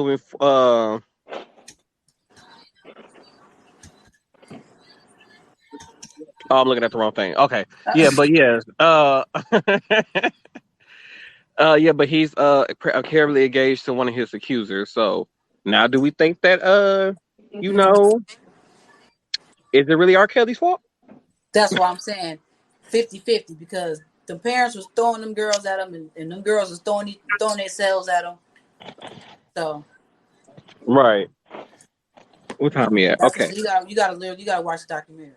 Oh, I'm looking at the wrong thing. Okay. Yeah, but yeah. But he's carefully engaged to one of his accusers. So now do we think that is it really R. Kelly's fault? That's why I'm saying 50-50, because the parents was throwing them girls at him, and them girls was throwing themselves at him. So right. What time we at? Okay. You gotta watch the documentary.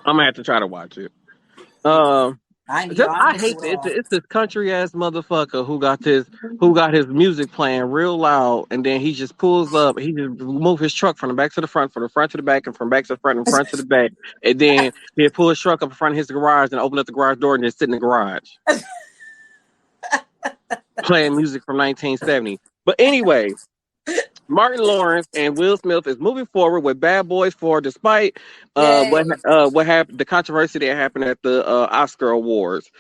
I'm gonna have to try to watch it. I hate it's this country ass motherfucker who got his music playing real loud, and then he just pulls up. He just move his truck from the back to the front, from the front to the back, and from back to the front, and front to the back, and then he'll pull his truck up in front of his garage and open up the garage door and just sit in the garage playing music from 1970. But anyway. Martin Lawrence and Will Smith is moving forward with Bad Boys 4, despite what happened, the controversy that happened at the Oscar Awards.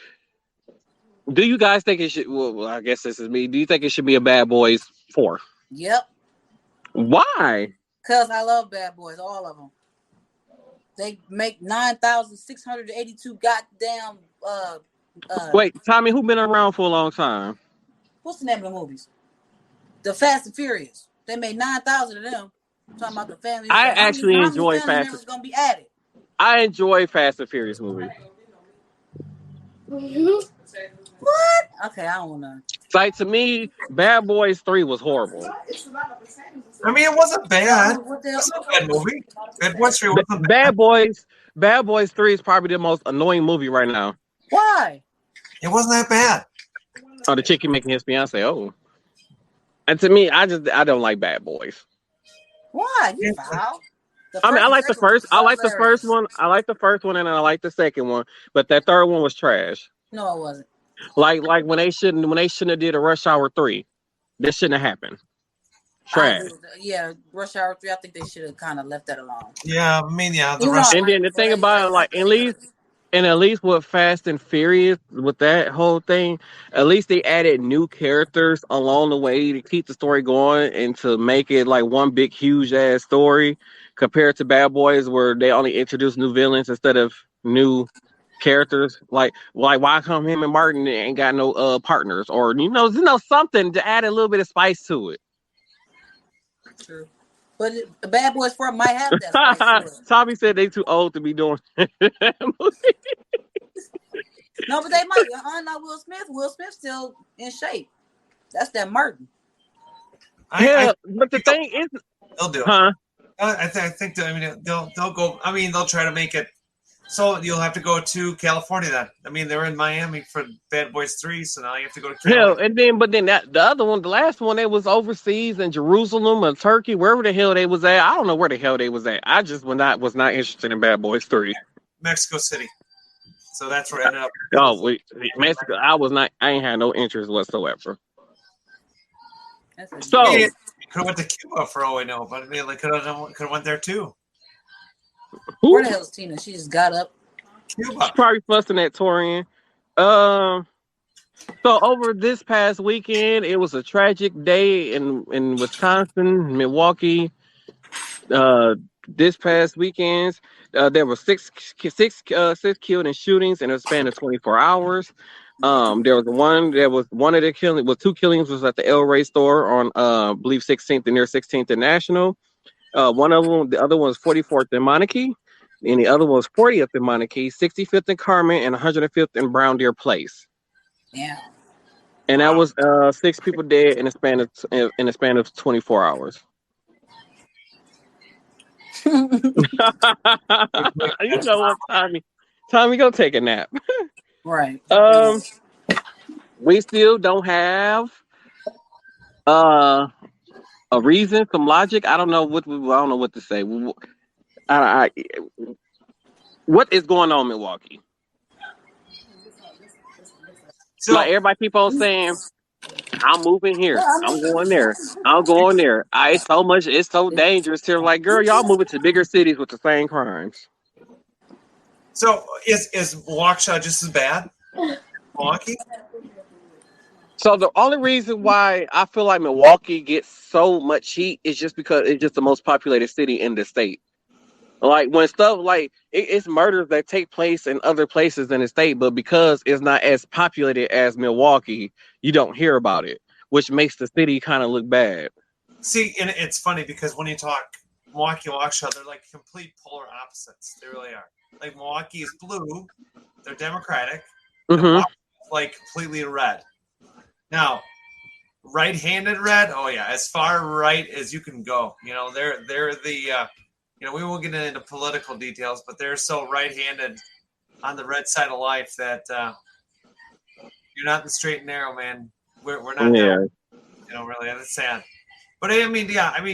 Do you guys think it should? Well, I guess this is me. Do you think it should be a Bad Boys 4? Yep. Why? Because I love Bad Boys, all of them. They make 9,682 goddamn. Wait, Tommy, who been around for a long time? What's the name of the movies? The Fast and Furious. They made 9,000 of them. I'm talking about the family. I actually enjoy Fast and gonna be added. I enjoy Fast and Furious movies. What? Okay, I don't know. Like, to me, Bad Boys 3 was horrible. I mean, it wasn't bad. It wasn't a bad movie. Bad Boys 3 wasn't bad. Bad Boys 3 is probably the most annoying movie right now. Why? It wasn't that bad. Oh, the chick making his fiance. Oh. And to me, I don't like Bad Boys. Why? You foul. I mean, I like the first. I like the first one. I like the first one, and I like the second one. But that third one was trash. No, it wasn't. Like when they shouldn't have did a Rush Hour 3. This shouldn't have happened. Trash. Yeah, Rush Hour 3. I think they should have kind of left that alone. Yeah, I mean, yeah. And then the thing about it, like at least with Fast and Furious, with that whole thing, at least they added new characters along the way to keep the story going and to make it like one big, huge ass story, compared to Bad Boys, where they only introduce new villains instead of new characters. Like why come him and Martin ain't got no partners, or something to add a little bit of spice to it. True. But the Bad Boys 4 might have that. Tommy said they too old to be doing that movie. No, but they might. Not Will Smith. Will Smith's still in shape. That's that Martin. But the thing is, they'll do it. Huh? I think they'll go. I mean, they'll try to make it So you'll have to go to California then. I mean, they were in Miami for Bad Boys 3, so now you have to go to Hell, Cali. and then but then that the other one, the last one, they was overseas in Jerusalem or Turkey, wherever the hell they was at. I don't know where the hell they was at. I just was not interested in Bad Boys 3. Mexico City. So that's where it ended up. Oh, Mexico. I ain't had no interest whatsoever. That's a So You could have went to Cuba for all we know, but I mean, like, could have went there too. where the hell's Tina? She just got up. Cuba. She's probably fussing at Torian. So over this past weekend, it was a tragic day in Wisconsin, Milwaukee. This past weekend, there were six killed in shootings in a span of 24 hours. There was one of the killings. Well, two killings was at the El Rey store on I believe 16th and near 16th and National. One of them, the other one was 44th and Monarchy, and the other one was 40th and Monarchy, 65th and Carmen, and 105th and Brown Deer Place. Yeah. And that was 6 people dead in a span of 24 hours. You know what, Tommy? Tommy, go take a nap. Right. We still don't have a reason, some logic. I don't know what to say. What is going on, Milwaukee? So Like everybody keep on saying, I'm moving here. I'm going there. I'm going there. It's so dangerous here. Like, girl, y'all moving to bigger cities with the same crimes. So is Waukesha just as bad? Milwaukee? So the only reason why I feel like Milwaukee gets so much heat is just because it's just the most populated city in the state. Like when stuff like it's murders that take place in other places in the state, but because it's not as populated as Milwaukee, you don't hear about it, which makes the city kind of look bad. See, and it's funny because when you talk Milwaukee, Waukesha, they're like complete polar opposites. They really are. Like Milwaukee is blue, they're Democratic, Mm-hmm. like completely red. Now, right-handed red, oh yeah, as far right as you can go. You know, they're the we won't get into political details, but they're so right-handed on the red side of life that you're not in the straight and narrow, man. We're not there. Really, that's sad. But I mean,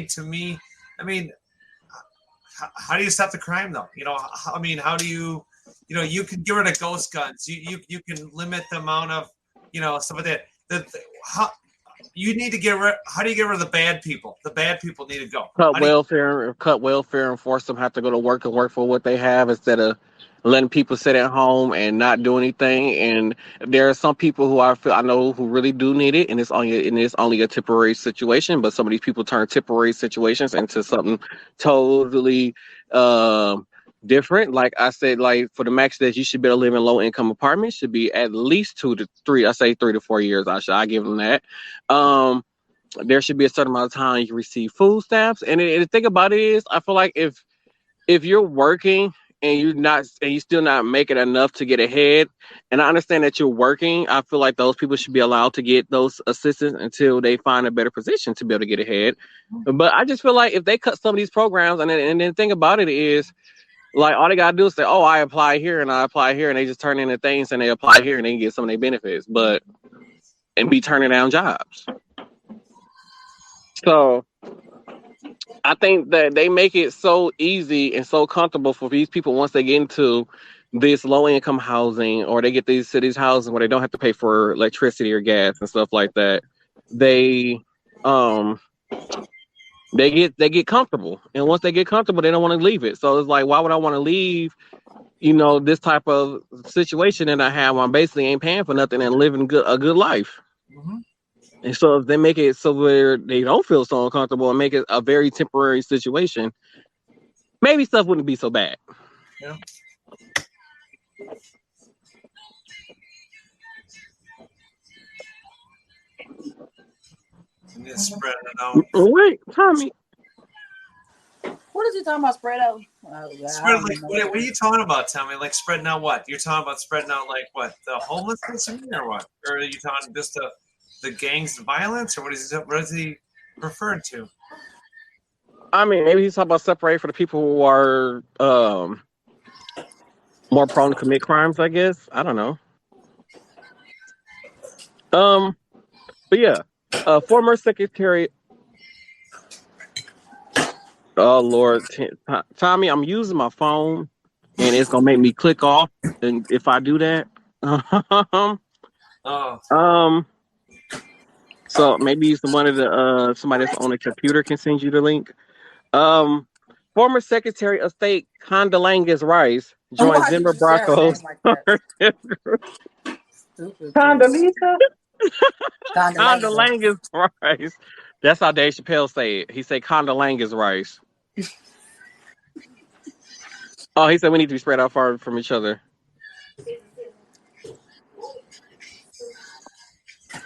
to me, how do you stop the crime though? How do you, you can get rid of ghost guns. You can limit the amount of, stuff like that. How you need to get rid? How do you get rid of the bad people? The bad people need to go. Cut welfare, and force them have to go to work and work for what they have instead of letting people sit at home and not do anything. And there are some people who I know who really do need it, and it's only a temporary situation. But some of these people turn temporary situations into something totally different. Like I said, like for the max that you should be able to live in low income apartments should be at least 2 to 3. I say 3 to 4 years. I give them that. There should be a certain amount of time you can receive food stamps. And the thing about it is, I feel like if you're working and you still not making enough to get ahead, and I understand that you're working, I feel like those people should be allowed to get those assistance until they find a better position to be able to get ahead. But I just feel like if they cut some of these programs, and then the thing about it is, like all they gotta do is say, "Oh, I apply here and I apply here," and they just turn in the things and they apply here and they can get some of their benefits, and be turning down jobs. So I think that they make it so easy and so comfortable for these people once they get into this low income housing or they get these cities housing where they don't have to pay for electricity or gas and stuff like that. They get comfortable, and once they get comfortable, they don't want to leave it. So it's like, why would I want to leave? This type of situation that I have, where I'm basically ain't paying for nothing and living a good life. Mm-hmm. And so if they make it so where they don't feel so uncomfortable and make it a very temporary situation, maybe stuff wouldn't be so bad. Yeah. Spread it out. Wait, Tommy. What is he talking about? Spread out? What are you talking about, Tommy? Like spreading out what? You're talking about spreading out like what? The homelessness or what? Or are you talking just the gangs violence, or what is he referring to? I mean, maybe he's talking about separating for the people who are More prone to commit crimes, I guess. I don't know. Um, but yeah, former Secretary. Oh Lord, Tommy, I'm using my phone, and it's gonna make me click off. And if I do that, Oh, um, so maybe one of the somebody that's on a computer can send you the link. Um, former Secretary of State Condoleezza Rice joins Why did Denver you say her name Broncos. like that? Stupid bitch. Condoleezza? Condoleezza. Condoleezza Rice. That's how Dave Chappelle say it. He said Condoleezza Rice. Oh, he said we need to be spread out far from each other.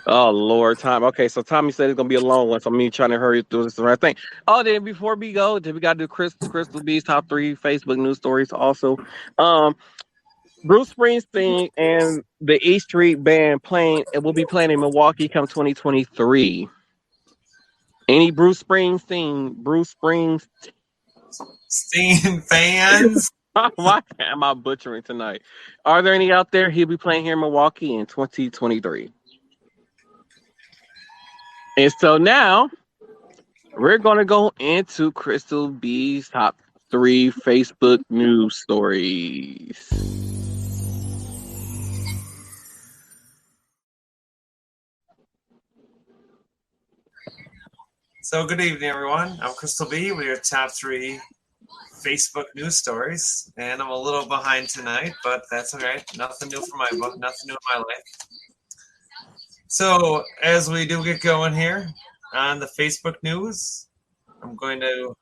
Oh Lord, time. Okay, so Tommy said it's gonna be a long one, so I'm trying to hurry through this the right thing. Oh, then before we go, we gotta do Crystal B's top 3 Facebook news stories also. Um, Bruce Springsteen and the E Street Band playing. It will be playing in Milwaukee come 2023. Any Bruce Springsteen? Steen fans. Why am I butchering tonight? Are there any out there? He'll be playing here in Milwaukee in 2023. And so now we're going to go into Crystal B's top 3 Facebook news stories. So good evening, everyone. I'm Crystal B with your top 3 Facebook news stories, and I'm a little behind tonight, but that's all right. Nothing new for my book, nothing new in my life. So as we do get going here on the Facebook news, I'm going to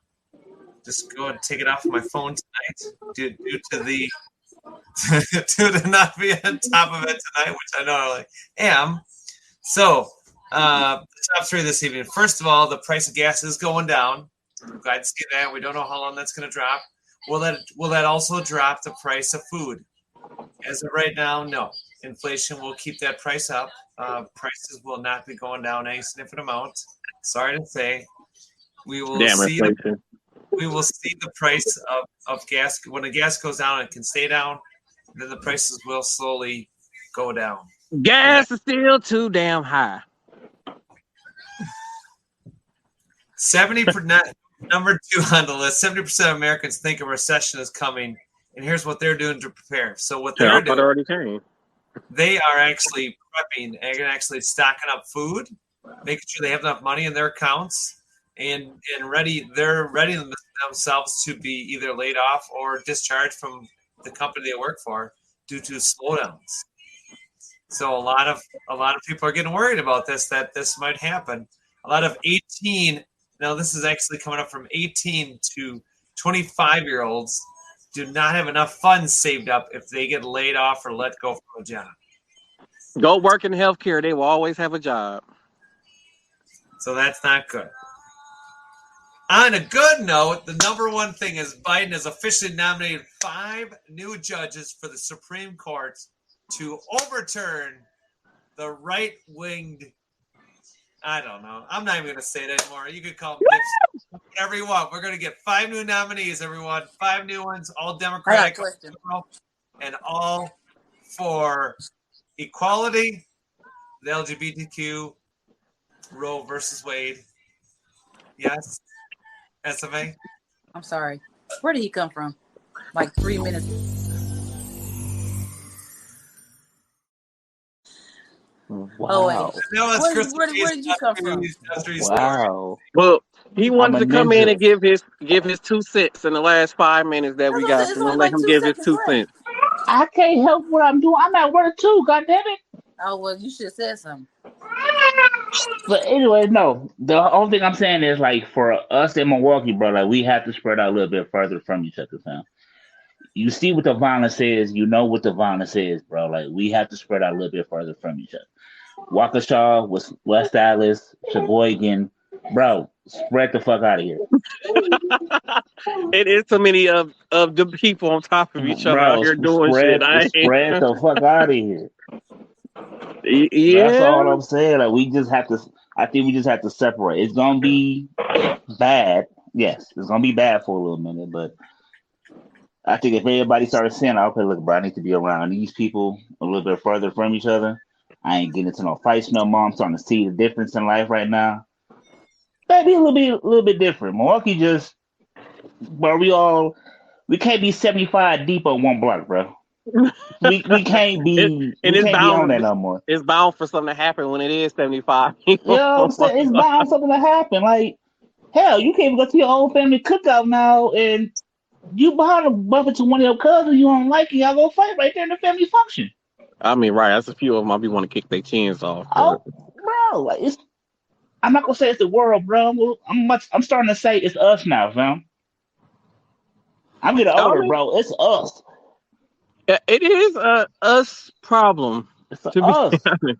just go and take it off my phone tonight due to the due to not being on top of it tonight, which I know I am. So the top 3 this evening. First of all, the price of gas is going down. I'm glad to see that. We don't know how long that's going to drop. Will that also drop the price of food? As of right now, no. Inflation will keep that price up. Prices will not be going down any significant amount. Sorry to say, we will see the price of gas. When the gas goes down, it can stay down. Then the prices will slowly go down. Gas is still too damn high. 70%. Number 2 on the list. 70% of Americans think a recession is coming, and here's what they're doing to prepare. So what they're doing, already came. They are actually prepping and actually stocking up food, making sure they have enough money in their accounts, and ready. They're ready themselves to be either laid off or discharged from the company they work for due to slowdowns. So a lot of people are getting worried about this, that this might happen. A lot of 18. Now, this is actually coming up from 18 to 25-year-olds do not have enough funds saved up if they get laid off or let go from a job. Go work in healthcare. They will always have a job. So that's not good. On a good note, the number 1 thing is Biden has officially nominated 5 new judges for the Supreme Court to overturn the right-winged. I don't know. I'm not even going to say it anymore. You could call them dipshits, whatever you want. We're going to get 5 new nominees, everyone. 5 new ones, all Democratic, and all for equality, the LGBTQ, Roe versus Wade. Yes, SMA? I'm sorry. Where did he come from? Like 3 minutes. Wow. Oh, wait. Where did you come from? Wow. Well, he wanted to come in ninja. and give his 2 cents in the last 5 minutes that we got. It's So we'll only let like him 2 give his seconds 2 left. cents. I can't help what I'm doing. I'm at work too. God damn it. Oh, well, you should have said something. But anyway, no. The only thing I'm saying is, like, for us in Milwaukee, bro, like, we have to spread out a little bit further from each other, fam. You see what the violence is. You know what the violence is, bro. Like, we have to spread out a little bit further from each other. Waukesha, West Dallas, Sheboygan, bro, spread the fuck out of here. It is so many of the people on top of each other out here doing shit. Spread the fuck out of here. Yeah. That's all I'm saying. Like, we just have to. I think we just have to separate. It's gonna be bad. Yes, it's gonna be bad for a little minute, but I think if everybody started saying, okay, look, bro, I need to be around these people a little bit further from each other. I ain't getting into no fights no more. I'm starting to see the difference in life right now. That'd be a little bit different. Milwaukee just, bro, we can't be 75 deep on one block, bro. We can't be And we it's can't be on bound. that no more. It's bound for something to happen when it is 75. You know what I'm saying? It's bound something to happen. Like, hell, you can't even go to your own family cookout now and you behind a brother to one of your cousins you don't like, and y'all go fight right there in the family function. I mean, right? That's a few of them. I be want to kick their chins off. Oh, bro, like I'm not gonna say it's the world, bro. I'm starting to say it's us now, fam. I'm getting older, bro. It's us. It is a us problem. It's to us. Be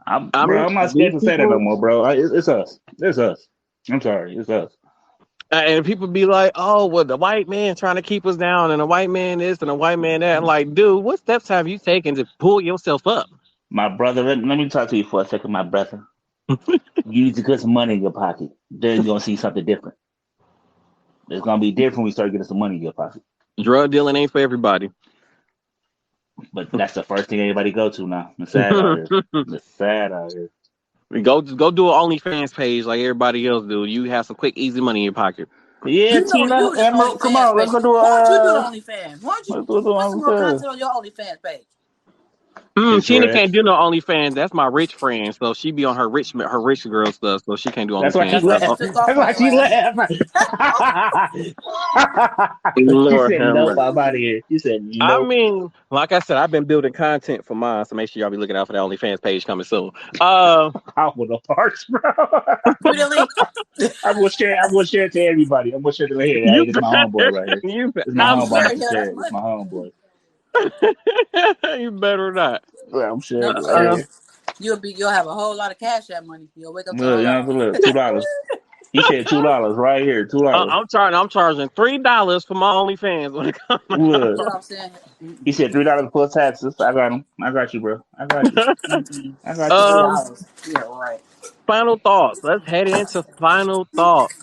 honest. I'm not scared to say that no more, bro. It's us. It's us. I'm sorry, it's us. And people be like, "Oh, well, the white man trying to keep us down, and the white man this, and the white man that." I'm like, dude, what steps have you taken to pull yourself up? My brother, let me talk to you for a second, my brother. You need to get some money in your pocket. Then you're gonna see something different. It's gonna be different when you start getting some money in your pocket. Drug dealing ain't for everybody. But that's the first thing everybody go to now. It's sad out here. It's sad out here. Go do an OnlyFans page like everybody else do. You have some quick, easy money in your pocket. Yeah, You know Tina, you the Emerald, come OnlyFans on, let's page. go do Why don't you do the OnlyFans? Why don't you let's do put some more OnlyFans. content on your OnlyFans page? Tina Right. can't do no OnlyFans. That's my rich friend, so she be on her rich girl stuff, so she can't do That's why she OnlyFans. left. Took off That's why on she your ass. left. She Lord said, have "Nope, mercy. I'm out of here." She said, I "Nope." mean, like I said, I've been building content for mine, so make sure y'all be looking out for the OnlyFans page coming soon. I want the parts, bro. Give me the link. I'm gonna share it to everybody. I'm gonna share it to here. Hey, this is my homeboy right here. You This is my I'm homeboy. I'm Share gonna it, share that's it. This is my homeboy. you better not. Yeah, I'm sharing No, it right here. you'll have a whole lot of Cash App money. You'll wake up to Look, you know, look, $2. He said $2 right here. $2. I'm charging $3 for my OnlyFans when it comes. you know Look, what I'm saying? he said $3 plus taxes. I got him. I got you, bro. I got you. I got you. $3. Yeah, right. Final thoughts. Let's head into final thoughts.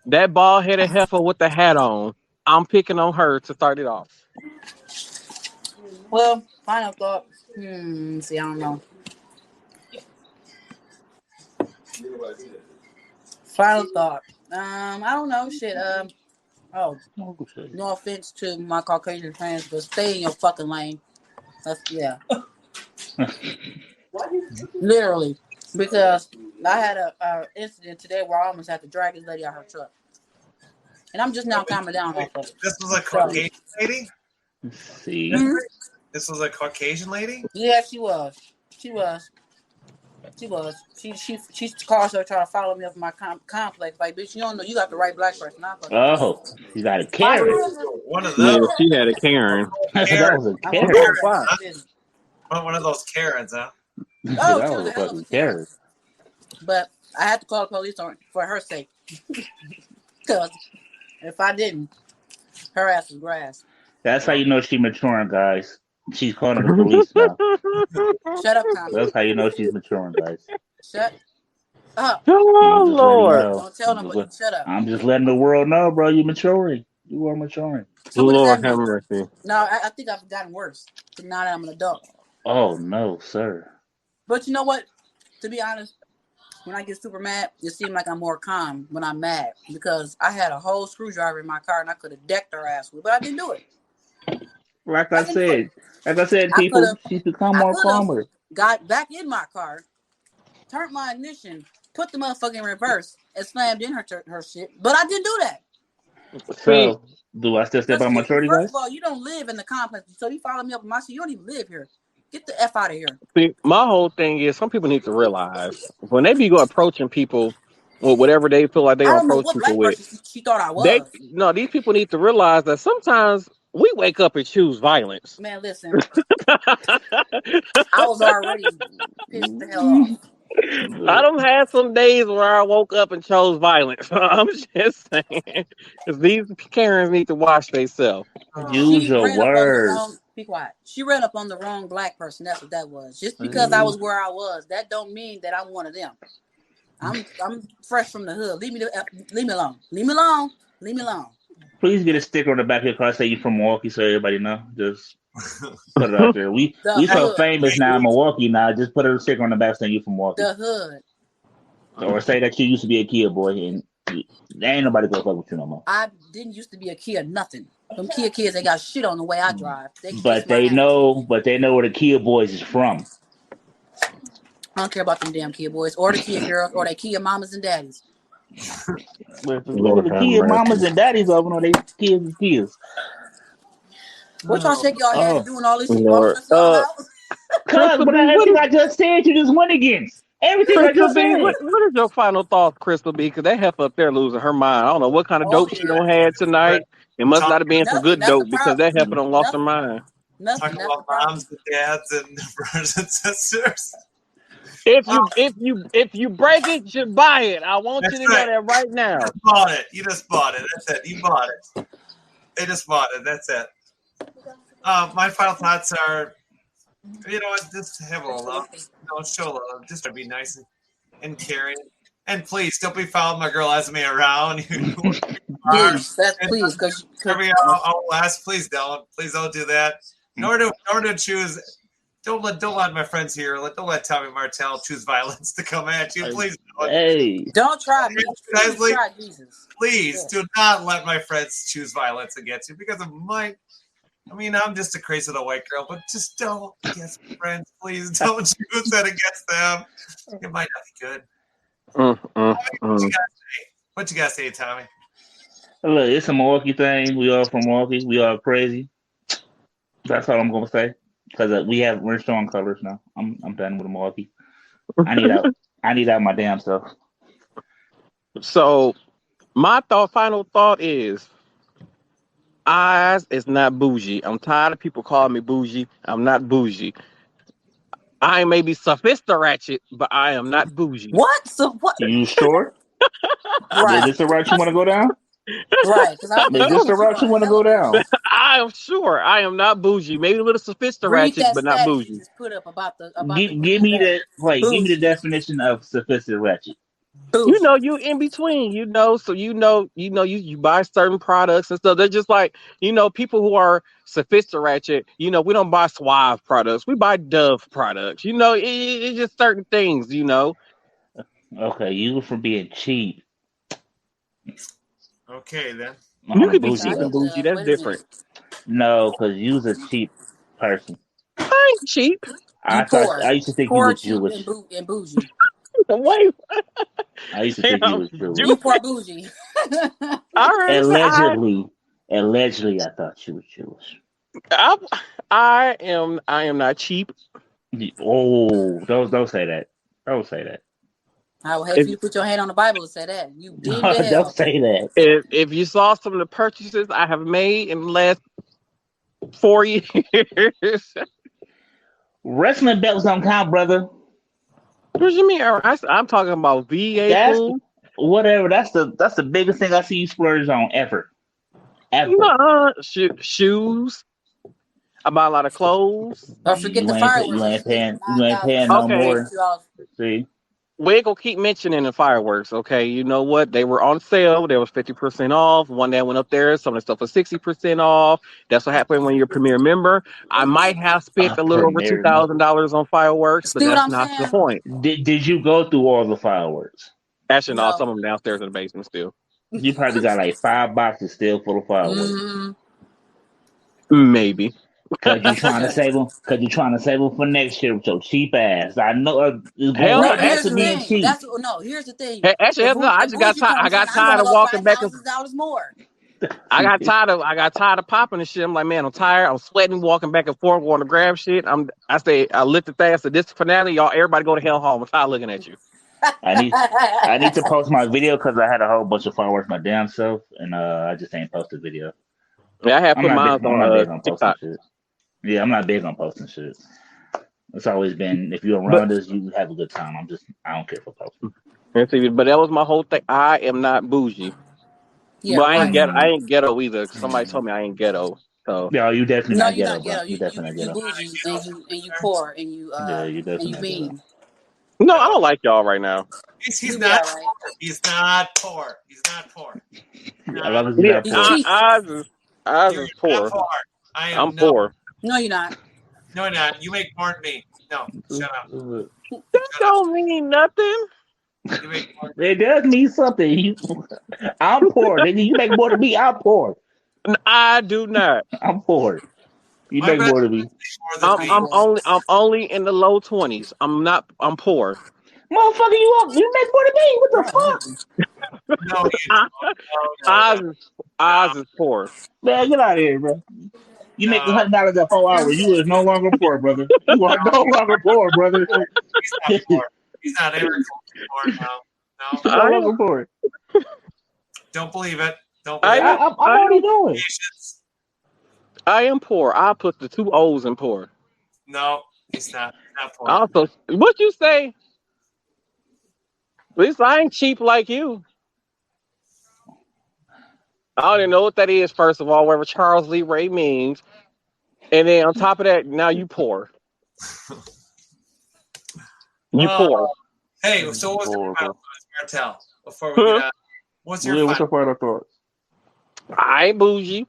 That bald headed heifer with the hat on. I'm picking on her to start it off. Well, final thought. See, I don't know. Final thought. I don't know. Shit. Oh, no offense to my Caucasian friends, but stay in your fucking lane. Yeah. Literally, because I had a incident today where I almost had to drag this lady out her truck, and I'm just now calming down off of it. This was a Caucasian lady? See? Mhm. This was a Caucasian lady? Yeah, she was. She calls her trying to follow me up my complex. Like, bitch, you don't know you got the right black person. Oh, you got a Karen. One of Yeah, those. she had a Karen. That was a I'm Karen. gonna Wow. One of those Karens, huh? Oh, That she was was a a hell of a fucking Karen. Karen. But I had to call the police for her sake. Because if I didn't, her ass was grass. That's how you know she's maturing, guys. She's calling the police now. Shut up, Tommy. That's how you know she's maturing, guys. Shut up. Oh I'm just letting you Lord. know. Don't tell nobody. Shut up. I'm just letting the world know, bro. You're maturing. You are maturing. So what does Lord that have mean? mercy. No, I think I've gotten worse now that I'm an adult. Oh no, sir. But you know what? To be honest, when I get super mad, it seems like I'm more calm when I'm mad because I had a whole screwdriver in my car and I could have decked her ass with, but I didn't do it. Like I said, people, she's become more calmer. Got back in my car, turned my ignition, put the motherfucker in reverse, and slammed in her shit. But I didn't do that. So, do I still step on maturity, guys? First of all, you don't live in the complex, so you follow me up in my shit. You don't even live here. Get the F out of here. See, my whole thing is some people need to realize when they be approaching people with whatever they feel like they I gonna don't know approach what people black with. person she thought I was. These people need to realize that sometimes we wake up and choose violence. Man, listen. I was already pissed the hell off. I don't have some days where I woke up and chose violence. I'm just saying, because these Karens need to watch themselves. Use your words. Be quiet. She ran up on the wrong black person. That's what that was. Just because I was where I was, that don't mean that I'm one of them. I'm fresh from the hood. Leave me alone. Leave me alone. Leave me alone. Please get a sticker on the back of your car say you from Milwaukee so everybody know. Just put it out there. We so hood. famous now in Milwaukee now. Just put a sticker on the back saying you from Milwaukee. The hood. Or say that you used to be a Kia boy and there ain't nobody gonna fuck with you no more. I didn't used to be a Kia nothing. Them Kia kids, they got shit on the way I drive. But they know where the Kia boys is from. I don't care about them damn Kia boys or the Kia girls or the Kia mamas and daddies. Look at the Kia mamas and daddies over on they kids and kids. What y'all shake y'all head doing all this shit? Lord. Cause everything I just said, you just went against. Everything I Crystal just B, said. what is your final thoughts, Crystal B? Because that heifer up there losing her mind. I don't know what kind of dope she done had tonight. It must not have been some good dope because that heifer done lost her mind. Talking about moms and dads and brothers and sisters. If you break it, you buy it. I want you to know that right now. You just bought it. You just bought it. That's it. You bought it. They just bought it. That's it. My final thoughts are, you know what? Just have a love. Show love. Just to be nice and caring. And please don't be following my girl Esme around. please, because I'll ask. Please don't do that. Nor to choose. Don't let my friends here. Don't let Tommy Martell choose violence to come at you. Please don't. Hey. Don't try me. Please try Jesus. Please do not let my friends choose violence against you because of my. I mean, I'm just a crazy little white girl, but just don't against my friends. Please don't choose that against them. It might not be good. What you guys say, Tommy? Look, it's a Milwaukee thing. We all from Milwaukee. We all crazy. That's all I'm gonna say. Because we're strong colors now. I'm done with Milwaukee. I need out my damn self. So, my final thought is, Oz is not bougie. I'm tired of people calling me bougie. I'm not bougie. I may be sophisticated, but I am not bougie. What? So what? You sure? Right. Is this the route you want to go down? Right. Is this the route you want to go down? I am sure I am not bougie. Maybe a little sophisticated, but not bougie. Just put up about the give me the definition of sophisticated. You know, you in between, so you buy certain products and stuff. They're just like, people who are sophisticated, we don't buy Suave products. We buy Dove products. It's just certain things, Okay, you for being cheap. Okay, then. You could be cheap and bougie. That's different. No, because you's a cheap person. I ain't cheap. I used to think you were Jewish. And bougie. Wait. I used to think you were Jewish. You poor bougie. Allegedly, I thought you were Jewish. I am not cheap. Oh, don't say that. Don't say that. I would hate you to put your hand on the Bible and say that. You did don't say that. If you saw some of the purchases I have made in the last 4 years. Wrestling belts don't count, brother. What do you mean? I'm talking about VA food. Whatever. That's the biggest thing I see you splurge on ever. Shoes. I buy a lot of clothes. Don't forget the fireworks. You ain't paying no more. See? We ain't gonna keep mentioning the fireworks, okay? You know what? They were on sale. They was 50% off. One that went up there. Some of the stuff was 60% off. That's what happened when you're a Premier member. I might have spent a little over $2,000 on fireworks, but that's not the point. Did you go through all the fireworks? Actually, no. Some of them downstairs in the basement still. You probably got like 5 boxes still full of fireworks. Mm-hmm. Maybe. Cause you trying to save them for next year with your cheap ass. I know. Here's the thing. Here's the thing. Actually, I got tired of walking back. More. I got tired of popping and shit. I'm like, man, I'm tired. I'm sweating, walking back and forth, going to grab shit. I lit the thing. I said, this finale, y'all, everybody go to hell home. I'm tired of looking at you. I need to post my video because I had a whole bunch of fireworks my damn self, and I just ain't posted video. Yeah, I have put mine on TikTok. Yeah, I'm not big on posting shit. It's always been, if you're around us, you have a good time. I don't care for posting. But that was my whole thing. I am not bougie. Yeah, but I ain't ghetto either. Somebody told me I ain't ghetto. So yeah, you definitely not ghetto. You definitely not ghetto. You bougie and you poor and you you mean. No, I don't like y'all right now. He's not poor. He's not poor. He's not poor. As long as he's Yeah, not poor. Oz You're is poor. not poor. I'm poor. No, you're not. No, you're not. You make more than me. No, shut up. That don't mean nothing. You make more. It does mean something. I'm poor. Nigga, you make more than me. I'm poor. I do not. I'm poor. You My make brother more than me. makes more than me. I'm only in the low 20s. I'm poor. Motherfucker, you make more than me. What the fuck? No, you don't. Oz is poor. Man, get out of here, bro. You make $100 a whole hour. You is no longer poor, brother. You are no longer poor, brother. He's not poor. He's not ever poor. No. You're no longer poor. Don't believe it. Don't believe it. I'm already doing. Patience. I am poor. I put the 2 O's in poor. No, he's not. Not poor. Also, what you say? At least I ain't cheap like you. I don't even know what that is, first of all, whatever Charles Lee Ray means. And then on top of that, now you poor. You poor. Hey, so what's your final thoughts, Martel? Before we get out, what's your final thoughts? I ain't bougie.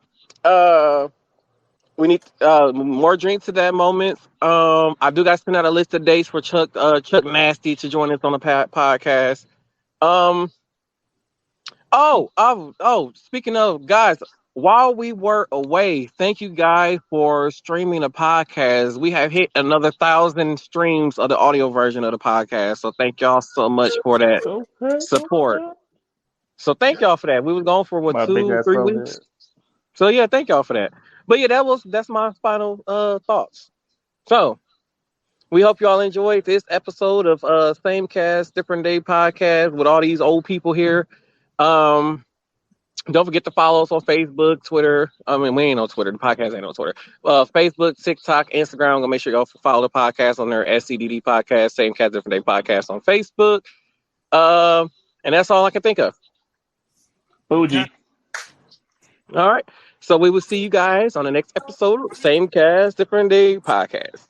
We need more drinks at that moment. I do got to send out a list of dates for Chuck Nasty to join us on the podcast. Speaking of, guys, while we were away, thank you guys for streaming the podcast. We have hit another 1,000 streams of the audio version of the podcast. So thank y'all so much for that support. So thank y'all for that. We was gone for 2-3 weeks. So yeah, thank y'all for that. But yeah, that's my final thoughts. So we hope y'all enjoyed this episode of Same Cast, Different Day podcast with all these old people here. Don't forget to follow us on Facebook, Twitter. I mean, we ain't on Twitter. The podcast ain't on Twitter. Facebook, TikTok, Instagram. I'm gonna make sure y'all follow the podcast on their SCDD podcast, Same Cast, Different Day podcast on Facebook. And that's all I can think of. Bougie. All right. So we will see you guys on the next episode of Same Cast, Different Day podcast.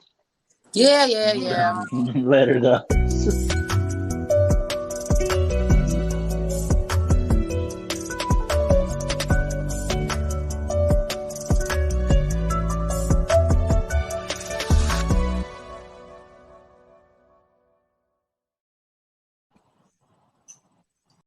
Yeah. Let her go.